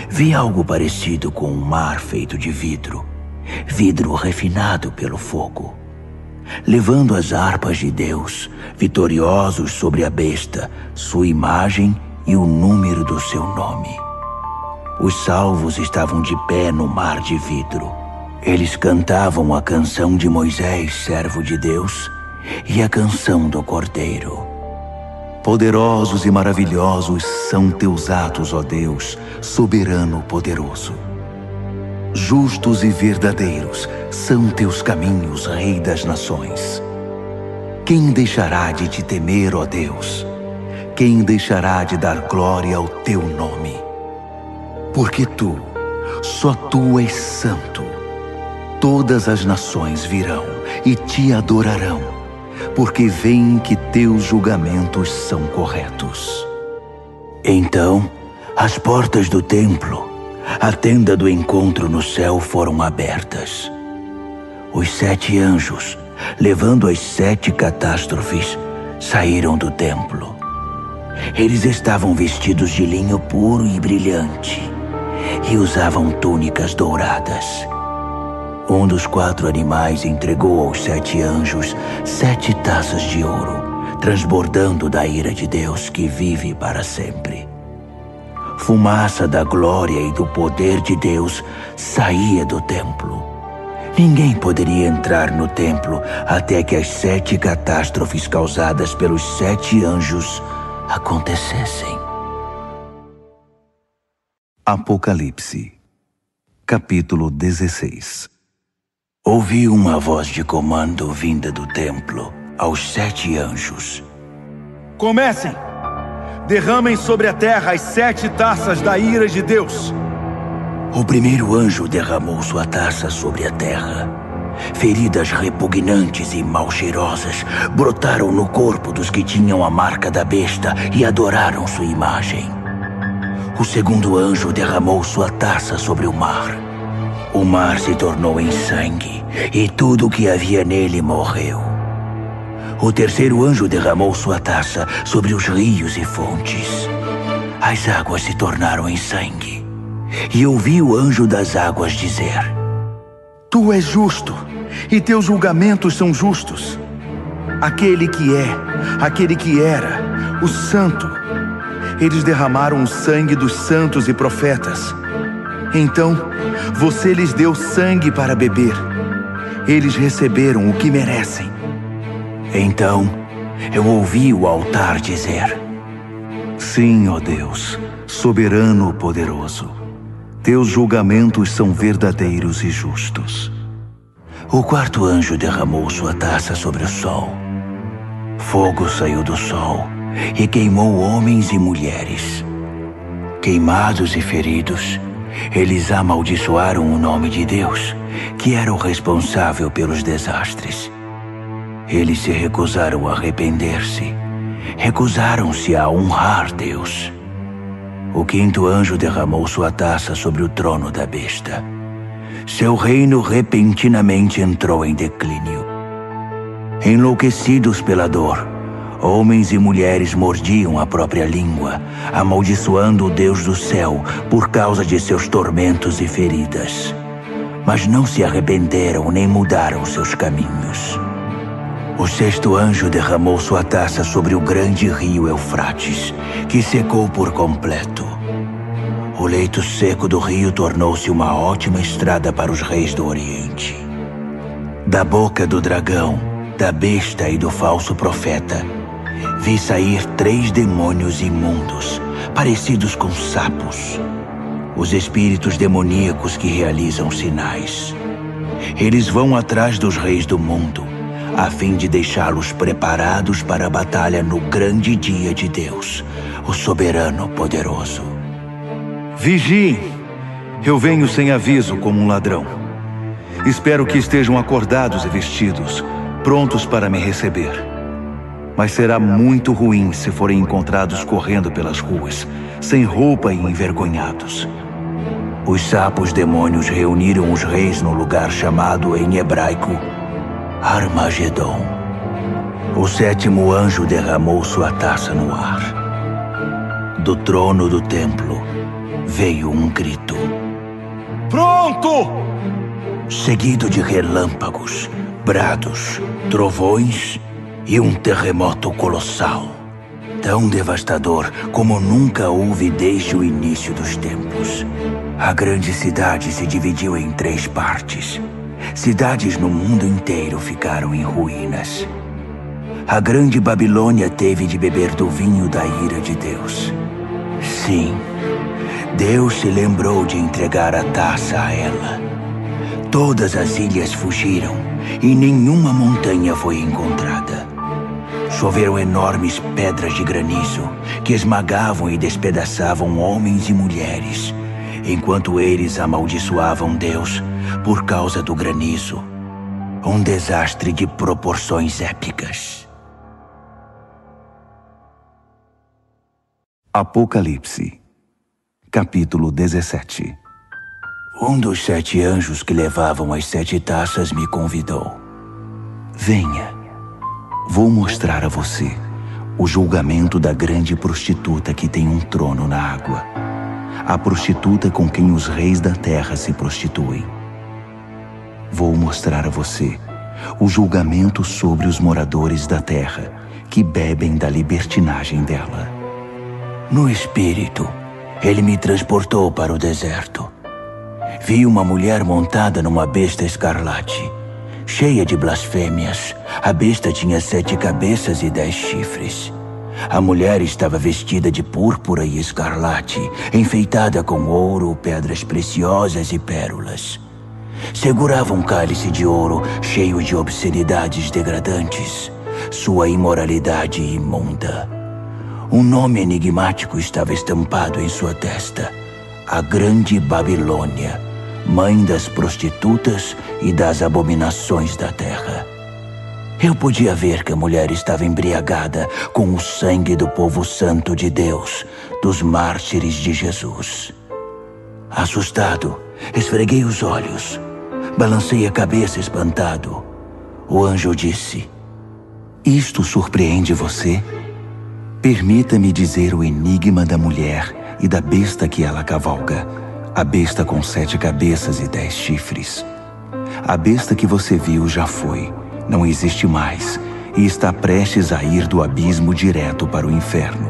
Vi algo parecido com um mar feito de vidro refinado pelo fogo, levando as harpas de Deus, vitoriosos sobre a besta, sua imagem e o número do seu nome. Os salvos estavam de pé no mar de vidro. Eles cantavam a canção de Moisés, servo de Deus, e a canção do Cordeiro.
Poderosos e maravilhosos são teus atos, ó Deus, soberano poderoso. Justos e verdadeiros são teus caminhos, Rei das nações. Quem deixará de te temer, ó Deus? Quem deixará de dar glória ao teu nome? Porque tu, só tu és santo. Todas as nações virão e te adorarão, porque veem que teus julgamentos são corretos.
Então, as portas do templo, a tenda do encontro no céu, foram abertas. Os 7 anjos, levando as 7 catástrofes, saíram do templo. Eles estavam vestidos de linho puro e brilhante e usavam túnicas douradas. Um dos 4 animais entregou aos 7 anjos 7 taças de ouro, transbordando da ira de Deus que vive para sempre. Fumaça da glória e do poder de Deus saía do templo. Ninguém poderia entrar no templo até que as 7 catástrofes causadas pelos 7 anjos acontecessem.
Apocalipse, capítulo 16.
Ouvi uma voz de comando vinda do templo aos 7 anjos.
Comecem! Derramem sobre a terra as 7 taças da ira de Deus.
O primeiro anjo derramou sua taça sobre a terra. Feridas repugnantes e mal cheirosas brotaram no corpo dos que tinham a marca da besta e adoraram sua imagem. O segundo anjo derramou sua taça sobre o mar. O mar se tornou em sangue e tudo o que havia nele morreu. O terceiro anjo derramou sua taça sobre os rios e fontes. As águas se tornaram em sangue. E ouvi o anjo das águas dizer:
Tu és justo, e teus julgamentos são justos. Aquele que é, aquele que era, o santo. Eles derramaram o sangue dos santos e profetas. Então, você lhes deu sangue para beber. Eles receberam o que merecem.
Então, eu ouvi o altar dizer:
Sim, ó Deus, soberano poderoso. Teus julgamentos são verdadeiros e justos.
O quarto anjo derramou sua taça sobre o sol. Fogo saiu do sol e queimou homens e mulheres. Queimados e feridos, eles amaldiçoaram o nome de Deus, que era o responsável pelos desastres. Eles se recusaram a arrepender-se. Recusaram-se a honrar Deus. O quinto anjo derramou sua taça sobre o trono da besta. Seu reino repentinamente entrou em declínio. Enlouquecidos pela dor, homens e mulheres mordiam a própria língua, amaldiçoando o Deus do céu por causa de seus tormentos e feridas. Mas não se arrependeram nem mudaram seus caminhos. O sexto anjo derramou sua taça sobre o grande rio Eufrates, que secou por completo. O leito seco do rio tornou-se uma ótima estrada para os reis do Oriente. Da boca do dragão, da besta e do falso profeta, vi sair 3 demônios imundos, parecidos com sapos. Os espíritos demoníacos que realizam sinais. Eles vão atrás dos reis do mundo, a fim de deixá-los preparados para a batalha no grande dia de Deus, o soberano poderoso.
Vigiem! Eu venho sem aviso como um ladrão. Espero que estejam acordados e vestidos, prontos para me receber. Mas será muito ruim se forem encontrados correndo pelas ruas, sem roupa e envergonhados.
Os sapos demônios reuniram os reis no lugar chamado em hebraico Armagedon. O sétimo anjo derramou sua taça no ar. Do trono do templo veio um grito.
Pronto!
Seguido de relâmpagos, brados, trovões e um terremoto colossal. Tão devastador como nunca houve desde o início dos tempos. A grande cidade se dividiu em 3 partes. Cidades no mundo inteiro ficaram em ruínas. A grande Babilônia teve de beber do vinho da ira de Deus. Sim, Deus se lembrou de entregar a taça a ela. Todas as ilhas fugiram e nenhuma montanha foi encontrada. Choveram enormes pedras de granizo que esmagavam e despedaçavam homens e mulheres, enquanto eles amaldiçoavam Deus por causa do granizo. Um desastre de proporções épicas.
Apocalipse, capítulo 17.
Um dos 7 anjos que levavam as 7 taças me convidou.
Venha, vou mostrar a você o julgamento da grande prostituta que tem um trono na água. A prostituta com quem os reis da terra se prostituem. Vou mostrar a você o julgamento sobre os moradores da terra que bebem da libertinagem dela.
No espírito, ele me transportou para o deserto. Vi uma mulher montada numa besta escarlate, cheia de blasfêmias. A besta tinha 7 cabeças e 10 chifres. A mulher estava vestida de púrpura e escarlate, enfeitada com ouro, pedras preciosas e pérolas. Segurava um cálice de ouro cheio de obscenidades degradantes, sua imoralidade imunda. Um nome enigmático estava estampado em sua testa: a Grande Babilônia, mãe das prostitutas e das abominações da terra. Eu podia ver que a mulher estava embriagada com o sangue do povo santo de Deus, dos mártires de Jesus. Assustado, esfreguei os olhos, balancei a cabeça espantado. O anjo disse:
Isto surpreende você? Permita-me dizer o enigma da mulher e da besta que ela cavalga, a besta com 7 cabeças e 10 chifres. A besta que você viu já foi, não existe mais, e está prestes a ir do abismo direto para o inferno.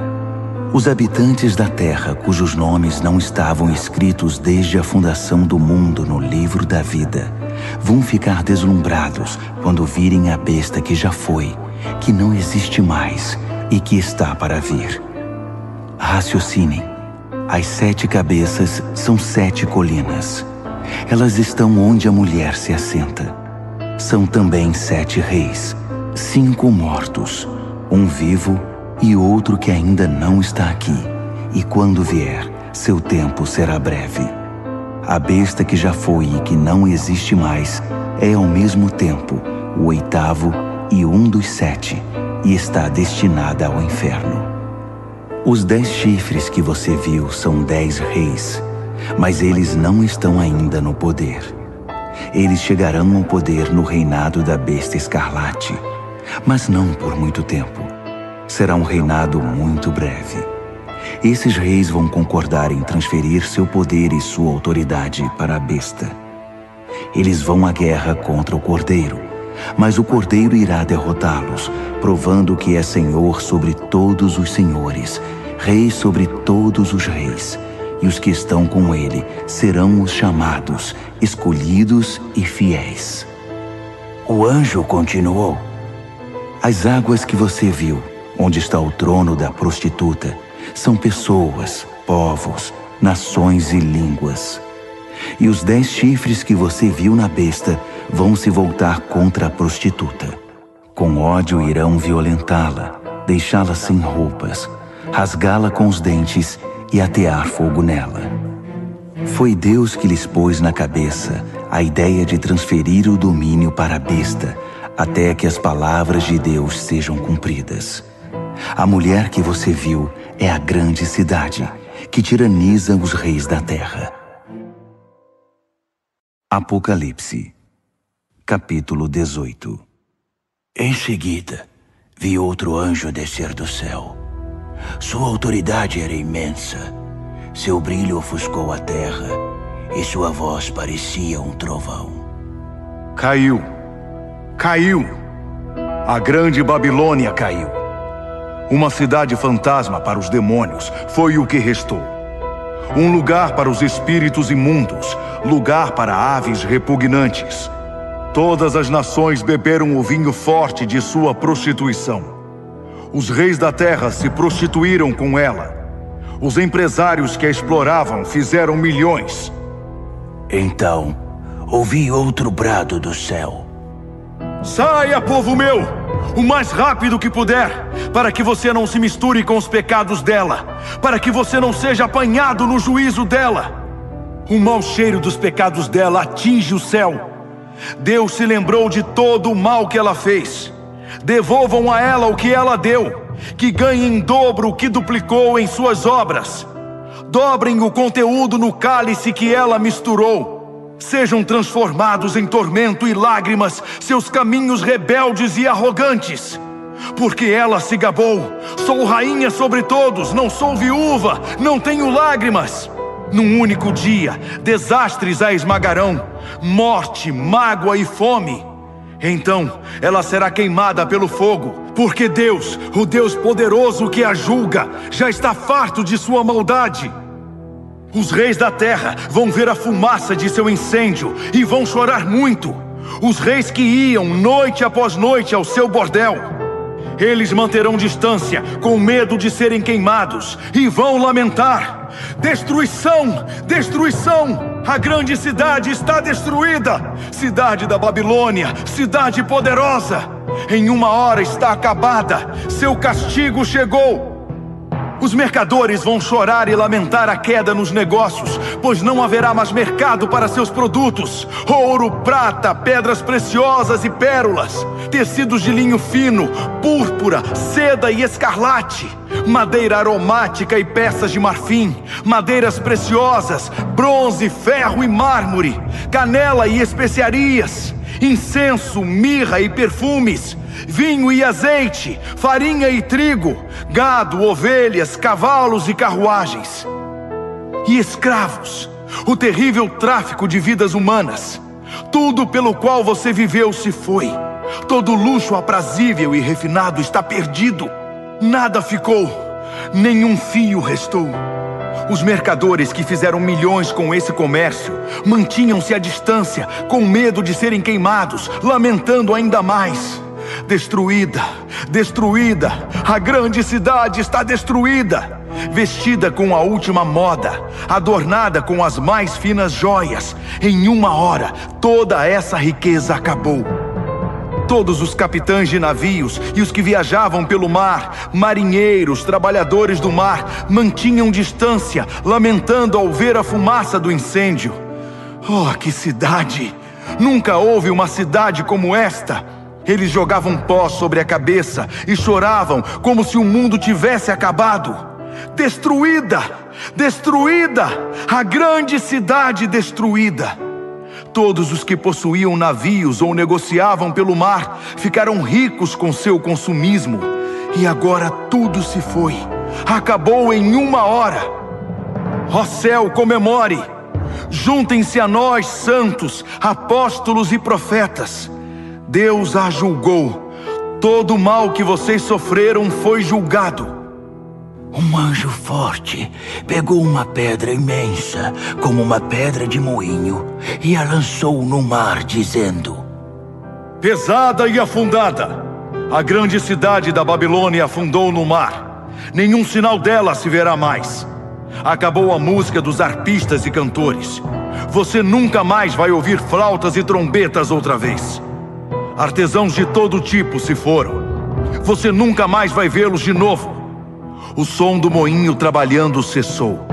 Os habitantes da terra, cujos nomes não estavam escritos desde a fundação do mundo no livro da vida, vão ficar deslumbrados quando virem a besta que já foi, que não existe mais e que está para vir. Raciocinem. As 7 cabeças são 7 colinas. Elas estão onde a mulher se assenta. São também 7 reis, 5 mortos, um vivo e outro que ainda não está aqui. E quando vier, seu tempo será breve. A besta que já foi e que não existe mais é ao mesmo tempo o 8º e um dos 7, e está destinada ao inferno. Os 10 chifres que você viu são 10 reis, mas eles não estão ainda no poder. Eles chegarão ao poder no reinado da besta escarlate, mas não por muito tempo. Será um reinado muito breve. Esses reis vão concordar em transferir seu poder e sua autoridade para a besta. Eles vão à guerra contra o Cordeiro, mas o Cordeiro irá derrotá-los, provando que é Senhor sobre todos os senhores, Rei sobre todos os reis, e os que estão com ele serão os chamados, escolhidos e fiéis.
O anjo continuou:
As águas que você viu, onde está o trono da prostituta, são pessoas, povos, nações e línguas. E os 10 chifres que você viu na besta vão se voltar contra a prostituta. Com ódio irão violentá-la, deixá-la sem roupas, rasgá-la com os dentes e atear fogo nela. Foi Deus que lhes pôs na cabeça a ideia de transferir o domínio para a besta, até que as palavras de Deus sejam cumpridas. A mulher que você viu é a grande cidade, que tiraniza os reis da terra. Apocalipse, capítulo 18.
Em seguida, vi outro anjo descer do céu. Sua autoridade era imensa. Seu brilho ofuscou a terra e sua voz parecia um trovão.
Caiu. Caiu. A grande Babilônia caiu. Uma cidade fantasma para os demônios foi o que restou. Um lugar para os espíritos imundos, lugar para aves repugnantes. Todas as nações beberam o vinho forte de sua prostituição. Os reis da terra se prostituíram com ela. Os empresários que a exploravam fizeram milhões.
Então, ouvi outro brado do céu.
Saia, povo meu, o mais rápido que puder, para que você não se misture com os pecados dela, para que você não seja apanhado no juízo dela. O mau cheiro dos pecados dela atinge o céu. Deus se lembrou de todo o mal que ela fez. Devolvam a ela o que ela deu, que ganhe em dobro o que duplicou em suas obras. Dobrem o conteúdo no cálice que ela misturou. Sejam transformados em tormento e lágrimas seus caminhos rebeldes e arrogantes. Porque ela se gabou: sou rainha sobre todos, não sou viúva, não tenho lágrimas. Num único dia, desastres a esmagarão, morte, mágoa e fome. Então ela será queimada pelo fogo, porque Deus, o Deus poderoso que a julga, já está farto de sua maldade. Os reis da terra vão ver a fumaça de seu incêndio e vão chorar muito. Os reis que iam noite após noite ao seu bordel, eles manterão distância com medo de serem queimados e vão lamentar: destruição, destruição! A grande cidade está destruída! Cidade da Babilônia, cidade poderosa! Em uma hora está acabada, seu castigo chegou! Os mercadores vão chorar e lamentar a queda nos negócios, pois não haverá mais mercado para seus produtos. Ouro, prata, pedras preciosas e pérolas, tecidos de linho fino, púrpura, seda e escarlate, madeira aromática e peças de marfim, madeiras preciosas, bronze, ferro e mármore, canela e especiarias, incenso, mirra e perfumes, vinho e azeite, farinha e trigo, gado, ovelhas, cavalos e carruagens. E escravos, o terrível tráfico de vidas humanas. Tudo pelo qual você viveu se foi. Todo luxo aprazível e refinado está perdido. Nada ficou, nenhum fio restou. Os mercadores que fizeram milhões com esse comércio mantinham-se à distância, com medo de serem queimados, lamentando ainda mais. Destruída, destruída, a grande cidade está destruída. Vestida com a última moda, adornada com as mais finas joias, em uma hora toda essa riqueza acabou. Todos os capitães de navios e os que viajavam pelo mar, marinheiros, trabalhadores do mar, mantinham distância, lamentando ao ver a fumaça do incêndio. Oh, que cidade! Nunca houve uma cidade como esta. Eles jogavam pó sobre a cabeça e choravam como se o mundo tivesse acabado. Destruída! Destruída! A grande cidade destruída! Todos os que possuíam navios ou negociavam pelo mar ficaram ricos com seu consumismo. E agora tudo se foi. Acabou em uma hora. Ó céu, comemore! Juntem-se a nós, santos, apóstolos e profetas. Deus a julgou. Todo o mal que vocês sofreram foi julgado.
Um anjo forte pegou uma pedra imensa, como uma pedra de moinho, e a lançou no mar, dizendo:
pesada e afundada, a grande cidade da Babilônia afundou no mar. Nenhum sinal dela se verá mais. Acabou a música dos arpistas e cantores. Você nunca mais vai ouvir flautas e trombetas outra vez. Artesãos de todo tipo se foram. Você nunca mais vai vê-los de novo. O som do moinho trabalhando cessou.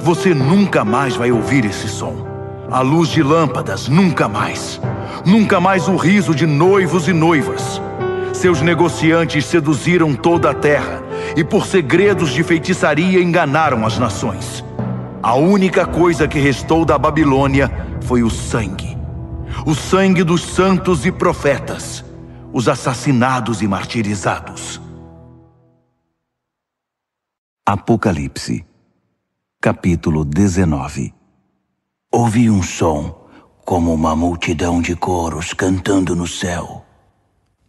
Você nunca mais vai ouvir esse som. A luz de lâmpadas, nunca mais. Nunca mais o riso de noivos e noivas. Seus negociantes seduziram toda a terra e por segredos de feitiçaria enganaram as nações. A única coisa que restou da Babilônia foi o sangue. O sangue dos santos e profetas. os assassinados e martirizados.
Apocalipse, capítulo 19.
Ouvi um som, como uma multidão de coros cantando no céu.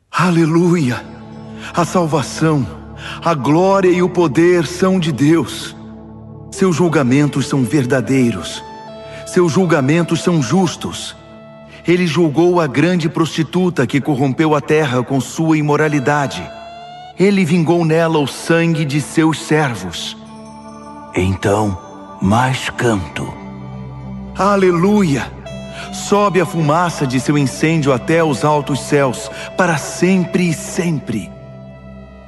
Aleluia! A salvação, a glória e o poder são de Deus. Seus julgamentos são verdadeiros. Seus julgamentos são justos. Ele julgou a grande prostituta que corrompeu a terra com sua imoralidade. Ele vingou nela o sangue de seus servos.
Então, mais canto.
Aleluia! Sobe a fumaça de seu incêndio até os altos céus, para sempre e sempre.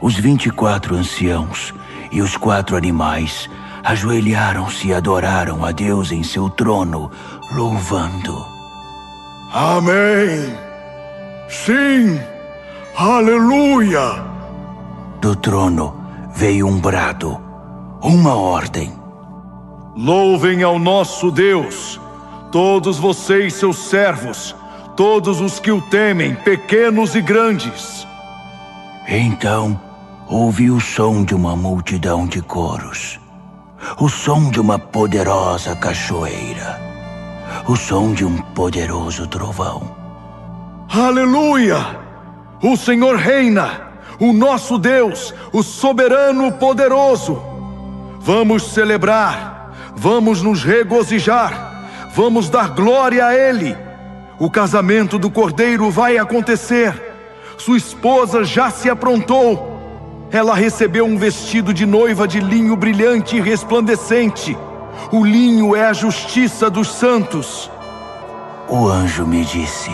Os 24 anciãos e os 4 animais ajoelharam-se e adoraram a Deus em seu trono, louvando.
Amém! Sim! Aleluia!
Do trono veio um brado, uma ordem.
Louvem ao nosso Deus, todos vocês, seus servos, todos os que o temem, pequenos e grandes.
Então ouvi o som de uma multidão de coros, o som de uma poderosa cachoeira, o som de um poderoso trovão.
Aleluia! O Senhor reina! O nosso Deus, o soberano poderoso. Vamos celebrar, vamos nos regozijar, vamos dar glória a Ele. O casamento do Cordeiro vai acontecer. Sua esposa já se aprontou. Ela recebeu um vestido de noiva de linho brilhante e resplandecente. O linho é a justiça dos santos.
O anjo me disse: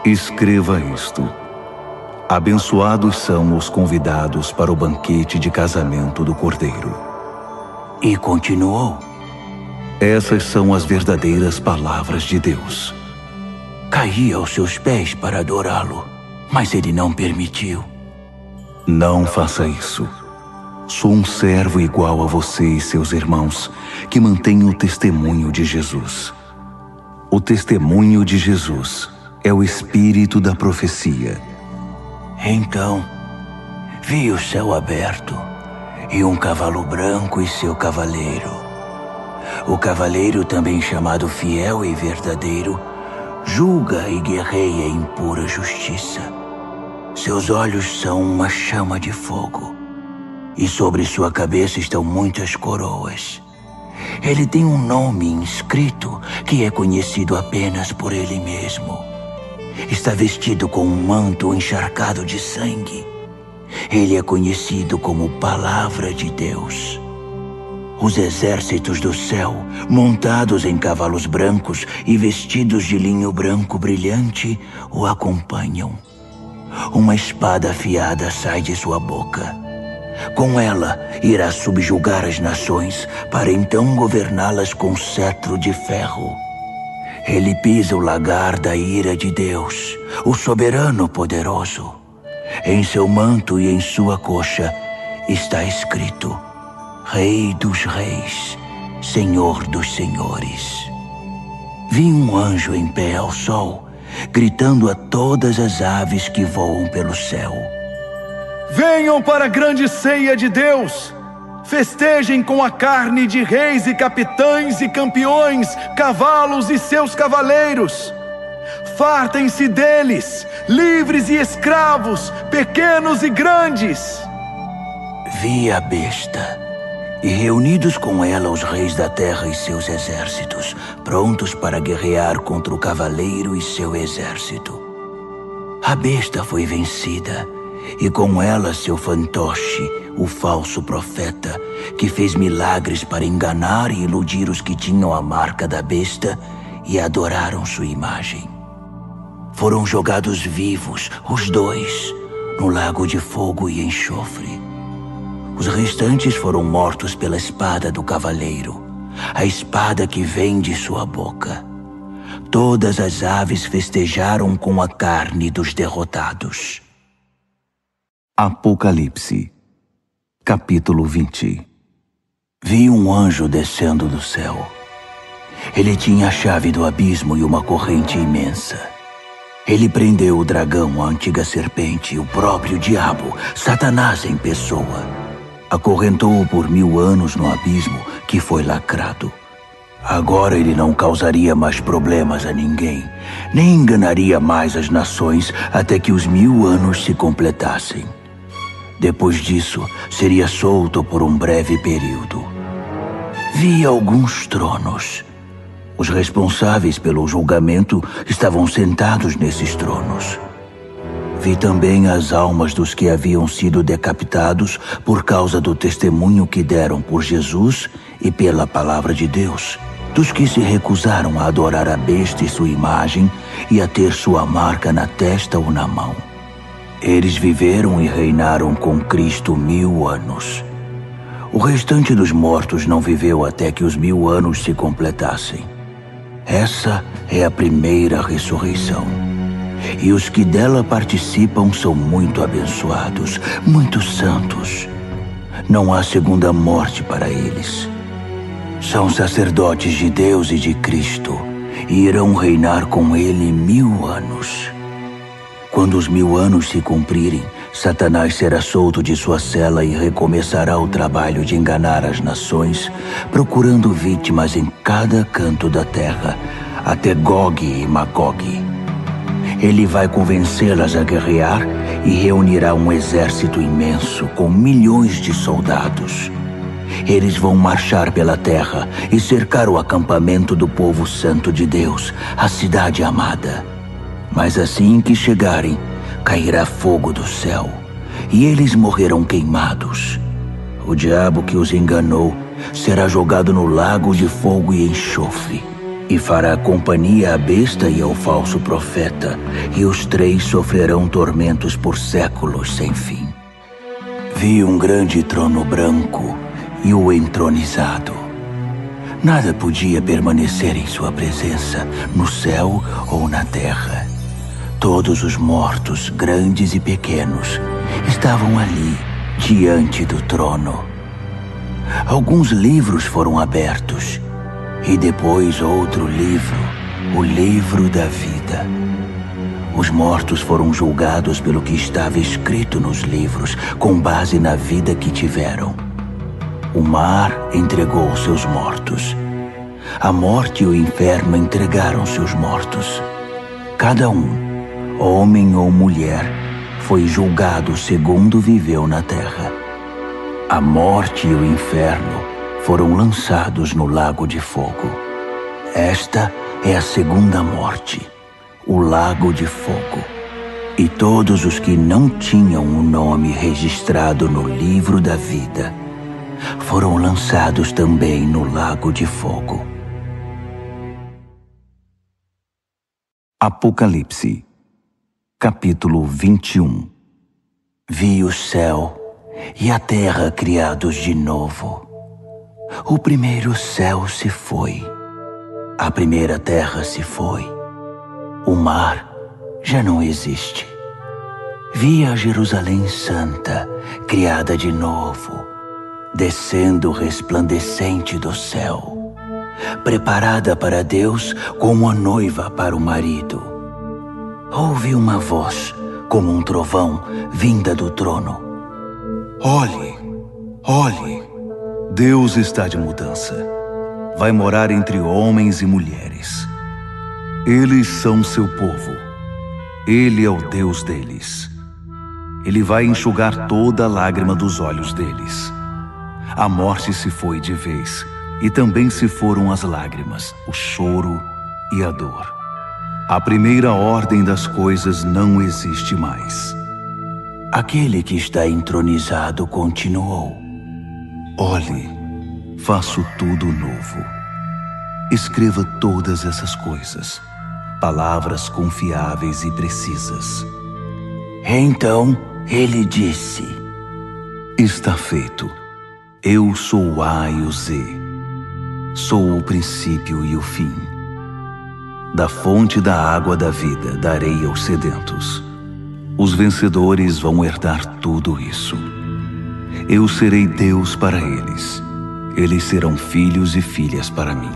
escreva isto. Abençoados são os convidados para o banquete de casamento do Cordeiro.
E continuou:
essas são as verdadeiras palavras de Deus.
Caí aos seus pés para adorá-lo, mas ele não permitiu.
Não faça isso. Sou um servo igual a você e seus irmãos, que mantém o testemunho de Jesus. O testemunho de Jesus é o espírito da profecia.
Então, vi o céu aberto e um cavalo branco e seu cavaleiro. O cavaleiro, também chamado Fiel e Verdadeiro, julga e guerreia em pura justiça. Seus olhos são uma chama de fogo, e sobre sua cabeça estão muitas coroas. Ele tem um nome inscrito que é conhecido apenas por ele mesmo. Está vestido com um manto encharcado de sangue. Ele é conhecido como Palavra de Deus. Os exércitos do céu, montados em cavalos brancos e vestidos de linho branco brilhante, o acompanham. Uma espada afiada sai de sua boca. Com ela, irá subjugar as nações para então governá-las com cetro de ferro. Ele pisa o lagar da ira de Deus, o soberano poderoso. Em seu manto e em sua coxa está escrito: Rei dos reis, Senhor dos senhores. Vi um anjo em pé ao sol, gritando a todas as aves que voam pelo céu:
venham para a grande ceia de Deus! Festejem com a carne de reis e capitães e campeões, cavalos e seus cavaleiros. Fartem-se deles, livres e escravos, pequenos e grandes.
Vi a besta, e reunidos com ela os reis da terra e seus exércitos, prontos para guerrear contra o cavaleiro e seu exército. A besta foi vencida, e com ela seu fantoche, o falso profeta, que fez milagres para enganar e iludir os que tinham a marca da besta e adoraram sua imagem. Foram jogados vivos, os dois, no lago de fogo e enxofre. Os restantes foram mortos pela espada do cavaleiro, a espada que vem de sua boca. Todas as aves festejaram com a carne dos derrotados.
Apocalipse, capítulo 20.
Vi um anjo descendo do céu. Ele tinha a chave do abismo e uma corrente imensa. Ele prendeu o dragão, a antiga serpente, o próprio diabo, Satanás em pessoa. Acorrentou-o por 1000 anos no abismo que foi lacrado. Agora ele não causaria mais problemas a ninguém, nem enganaria mais as nações até que os 1000 anos se completassem. Depois disso, seria solto por um breve período. Vi alguns tronos. Os responsáveis pelo julgamento estavam sentados nesses tronos. Vi também as almas dos que haviam sido decapitados por causa do testemunho que deram por Jesus e pela palavra de Deus, dos que se recusaram a adorar a besta e sua imagem e a ter sua marca na testa ou na mão. Eles viveram e reinaram com Cristo 1000 anos. O restante dos mortos não viveu até que os 1000 anos se completassem. Essa é a primeira ressurreição. E os que dela participam são muito abençoados, muito santos. Não há segunda morte para eles. São sacerdotes de Deus e de Cristo, e irão reinar com ele 1000 anos. Quando os 1000 anos se cumprirem, Satanás será solto de sua cela e recomeçará o trabalho de enganar as nações, procurando vítimas em cada canto da terra, até Gog e Magog. Ele vai convencê-las a guerrear e reunirá um exército imenso com milhões de soldados. Eles vão marchar pela terra e cercar o acampamento do povo santo de Deus, a cidade amada. Mas assim que chegarem, cairá fogo do céu, e eles morrerão queimados. O diabo que os enganou será jogado no lago de fogo e enxofre, e fará companhia à besta e ao falso profeta, e os 3 sofrerão tormentos por séculos sem fim. Vi um grande trono branco e o entronizado. Nada podia permanecer em sua presença, no céu ou na terra. Todos os mortos, grandes e pequenos, estavam ali, diante do trono. Alguns livros foram abertos, e depois outro livro, o livro da vida. Os mortos foram julgados pelo que estava escrito nos livros, com base na vida que tiveram. O mar entregou seus mortos. A morte e o inferno entregaram seus mortos. Cada um, homem ou mulher, foi julgado segundo viveu na terra. A morte e o inferno foram lançados no lago de fogo. Esta é a segunda morte, o lago de fogo. E todos os que não tinham o nome registrado no livro da vida foram lançados também no lago de fogo.
Apocalipse, capítulo 21.
Vi o céu e a terra criados de novo. O primeiro céu se foi, a primeira terra se foi, o mar já não existe. Vi a Jerusalém Santa, criada de novo, descendo resplandecente do céu, preparada para Deus como a noiva para o marido. Ouvi uma voz, como um trovão, vinda do trono.
Olhe, olhe, Deus está de mudança. Vai morar entre homens e mulheres. Eles são seu povo. Ele é o Deus deles. Ele vai enxugar toda a lágrima dos olhos deles. A morte se foi de vez, e também se foram as lágrimas, o choro e a dor. A primeira ordem das coisas não existe mais.
Aquele que está entronizado continuou.
Olhe, faço tudo novo. Escreva todas essas coisas, palavras confiáveis e precisas.
Então ele disse:
Está feito. Eu sou o A e o Z. Sou o princípio e o fim. Da fonte da água da vida darei aos sedentos. Os vencedores vão herdar tudo isso. Eu serei Deus para eles. Eles serão filhos e filhas para mim.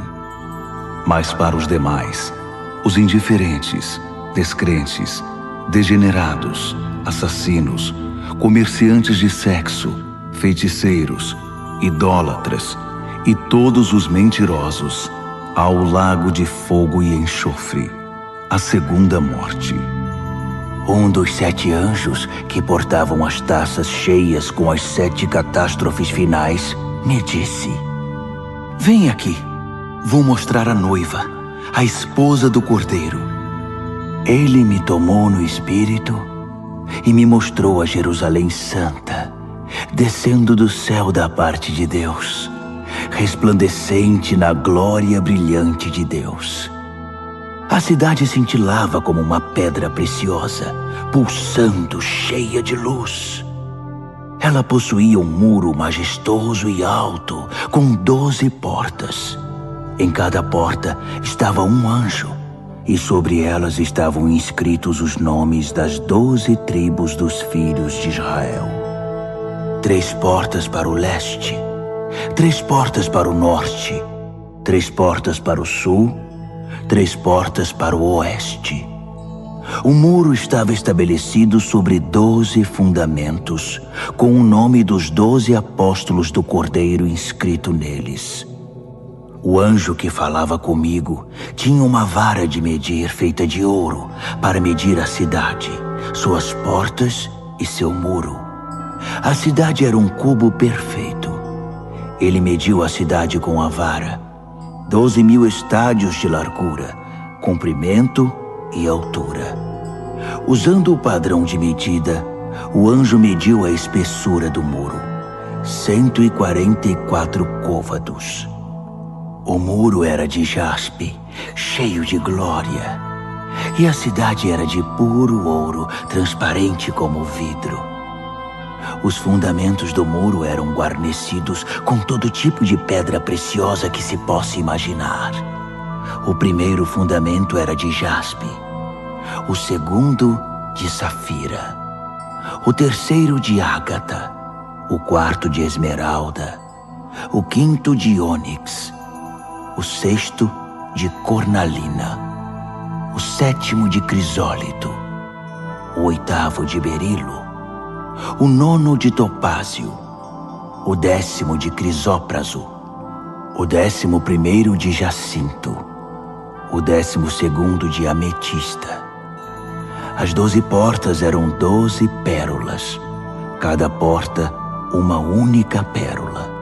Mas para os demais, os indiferentes, descrentes, degenerados, assassinos, comerciantes de sexo, feiticeiros, idólatras e todos os mentirosos ao lago de fogo e enxofre, a segunda morte.
Um dos 7 anjos que portavam as taças cheias com as 7 catástrofes finais me disse:
Vem aqui, vou mostrar a noiva, a esposa do Cordeiro.
Ele me tomou no espírito e me mostrou a Jerusalém Santa, descendo do céu da parte de Deus, resplandecente na glória brilhante de Deus. A cidade cintilava como uma pedra preciosa, pulsando, cheia de luz. Ela possuía um muro majestoso e alto, com 12 portas. Em cada porta estava um anjo, e sobre elas estavam inscritos os nomes das 12 tribos dos filhos de Israel. 3 portas para o leste, 3 portas para o norte, 3 portas para o sul, 3 portas para o oeste. O muro estava estabelecido sobre 12 fundamentos, com o nome dos 12 apóstolos do Cordeiro inscrito neles. O anjo que falava comigo tinha uma vara de medir feita de ouro para medir a cidade, suas portas e seu muro. A cidade era um cubo perfeito. Ele mediu a cidade com a vara, 12.000 estádios de largura, comprimento e altura. Usando o padrão de medida, o anjo mediu a espessura do muro, 144 côvados. O muro era de jaspe, cheio de glória, e a cidade era de puro ouro, transparente como vidro. Os fundamentos do muro eram guarnecidos com todo tipo de pedra preciosa que se possa imaginar. O primeiro fundamento era de jaspe, o segundo de safira, o terceiro de ágata, o quarto de esmeralda, o quinto de ônix, o sexto de cornalina, o sétimo de crisólito, o oitavo de berilo, o nono de topázio, o 10º de crisópraso, o 11º de jacinto, o 12º de ametista. As 12 portas eram 12 pérolas, cada porta uma única pérola.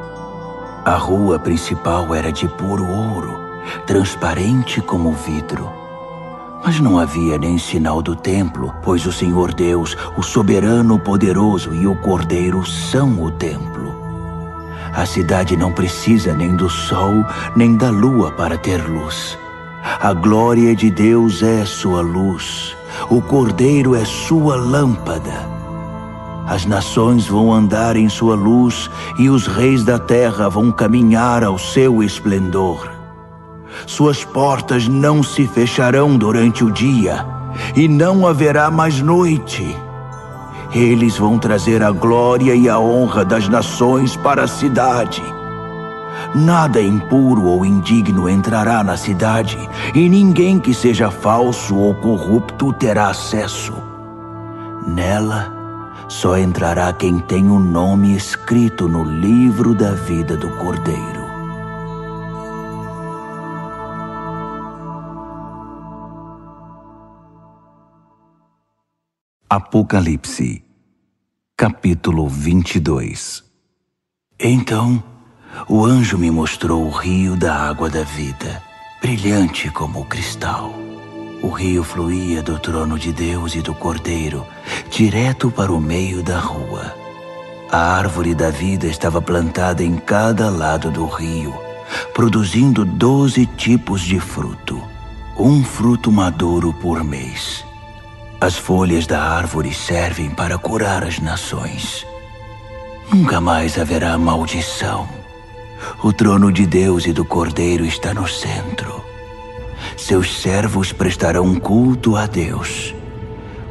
A rua principal era de puro ouro, transparente como vidro. Mas não havia nem sinal do templo, pois o Senhor Deus, o soberano poderoso e o Cordeiro são o templo. A cidade não precisa nem do sol, nem da lua para ter luz. A glória de Deus é sua luz. O Cordeiro é sua lâmpada. As nações vão andar em sua luz e os reis da terra vão caminhar ao seu esplendor. Suas portas não se fecharão durante o dia e não haverá mais noite. Eles vão trazer a glória e a honra das nações para a cidade. Nada impuro ou indigno entrará na cidade, e ninguém que seja falso ou corrupto terá acesso. Nela, só entrará quem tem o nome escrito no livro da vida do Cordeiro.
Apocalipse, capítulo 22.
Então, o anjo me mostrou o rio da água da vida, brilhante como o cristal. O rio fluía do trono de Deus e do Cordeiro, direto para o meio da rua. A árvore da vida estava plantada em cada lado do rio, produzindo 12 tipos de fruto, um fruto maduro por mês. As folhas da árvore servem para curar as nações. Nunca mais haverá maldição. O trono de Deus e do Cordeiro está no centro. Seus servos prestarão culto a Deus.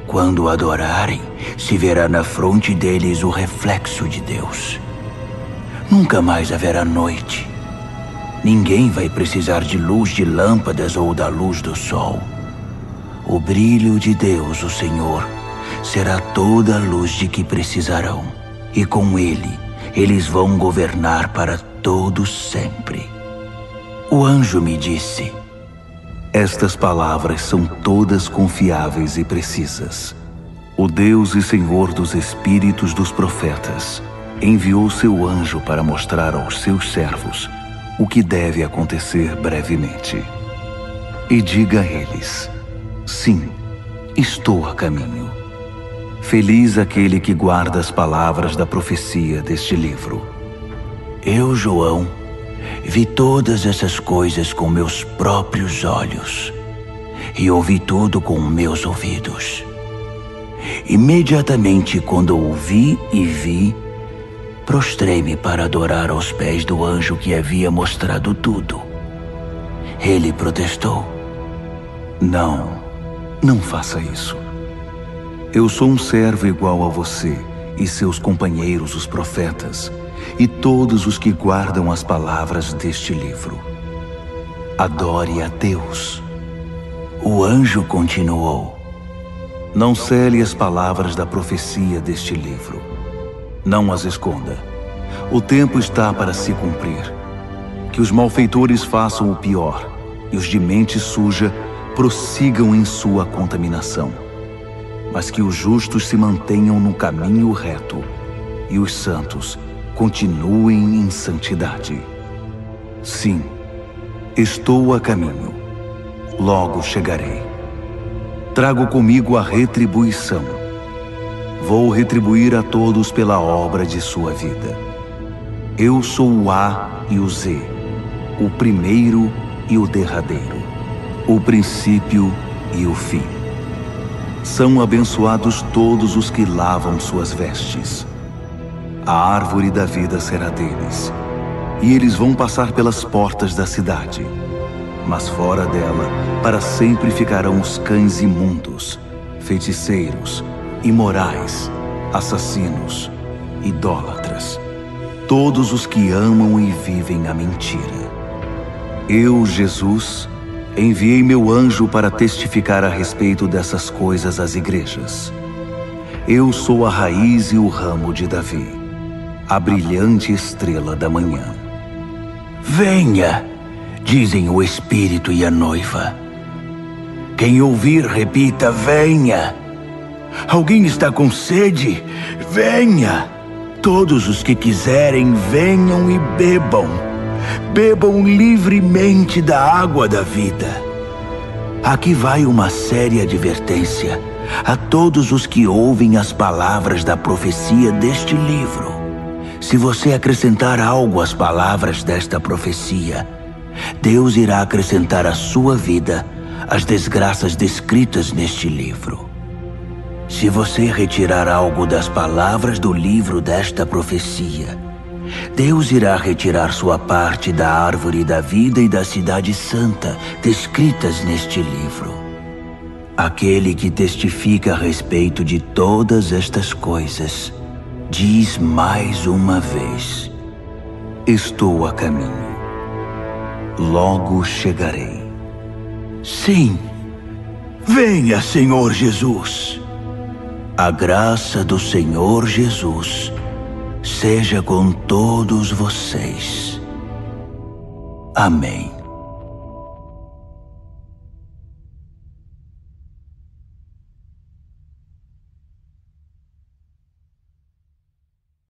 Quando o adorarem, se verá na fronte deles o reflexo de Deus. Nunca mais haverá noite. Ninguém vai precisar de luz de lâmpadas ou da luz do sol. O brilho de Deus, o Senhor, será toda a luz de que precisarão, e com ele, eles vão governar para todos sempre. O anjo me disse:
estas palavras são todas confiáveis e precisas. O Deus e Senhor dos espíritos dos profetas enviou seu anjo para mostrar aos seus servos o que deve acontecer brevemente. E diga a eles: sim, estou a caminho. Feliz aquele que guarda as palavras da profecia deste livro.
Eu, João, vi todas essas coisas com meus próprios olhos e ouvi tudo com meus ouvidos. Imediatamente, quando ouvi e vi, prostrei-me para adorar aos pés do anjo que havia mostrado tudo. Ele protestou:
Não faça isso. Eu sou um servo igual a você e seus companheiros, os profetas, e todos os que guardam as palavras deste livro. Adore a Deus.
O anjo continuou:
não cele as palavras da profecia deste livro. Não as esconda. O tempo está para se cumprir. Que os malfeitores façam o pior e os de mente suja prossigam em sua contaminação. Mas que os justos se mantenham no caminho reto e os santos continuem em santidade. Sim, estou a caminho. Logo chegarei. Trago comigo a retribuição. Vou retribuir a todos pela obra de sua vida. Eu sou o A e o Z, o primeiro e o derradeiro, o princípio e o fim. São abençoados todos os que lavam suas vestes. A árvore da vida será deles, e eles vão passar pelas portas da cidade. Mas fora dela, para sempre ficarão os cães imundos, feiticeiros, imorais, assassinos, idólatras, todos os que amam e vivem a mentira. Eu, Jesus, enviei meu anjo para testificar a respeito dessas coisas às igrejas. Eu sou a raiz e o ramo de Davi, a brilhante estrela da manhã.
Venha, dizem o Espírito e a noiva. Quem ouvir, repita: venha. Alguém está com sede? Venha. Todos os que quiserem, venham e bebam. Bebam livremente da água da vida. Aqui vai uma séria advertência a todos os que ouvem as palavras da profecia deste livro. Se você acrescentar algo às palavras desta profecia, Deus irá acrescentar à sua vida as desgraças descritas neste livro. Se você retirar algo das palavras do livro desta profecia, Deus irá retirar sua parte da árvore da vida e da cidade santa descritas neste livro. Aquele que testifica a respeito de todas estas coisas diz mais uma vez:
estou a caminho. Logo chegarei.
Sim, venha, Senhor Jesus. A graça do Senhor Jesus seja com todos vocês. Amém.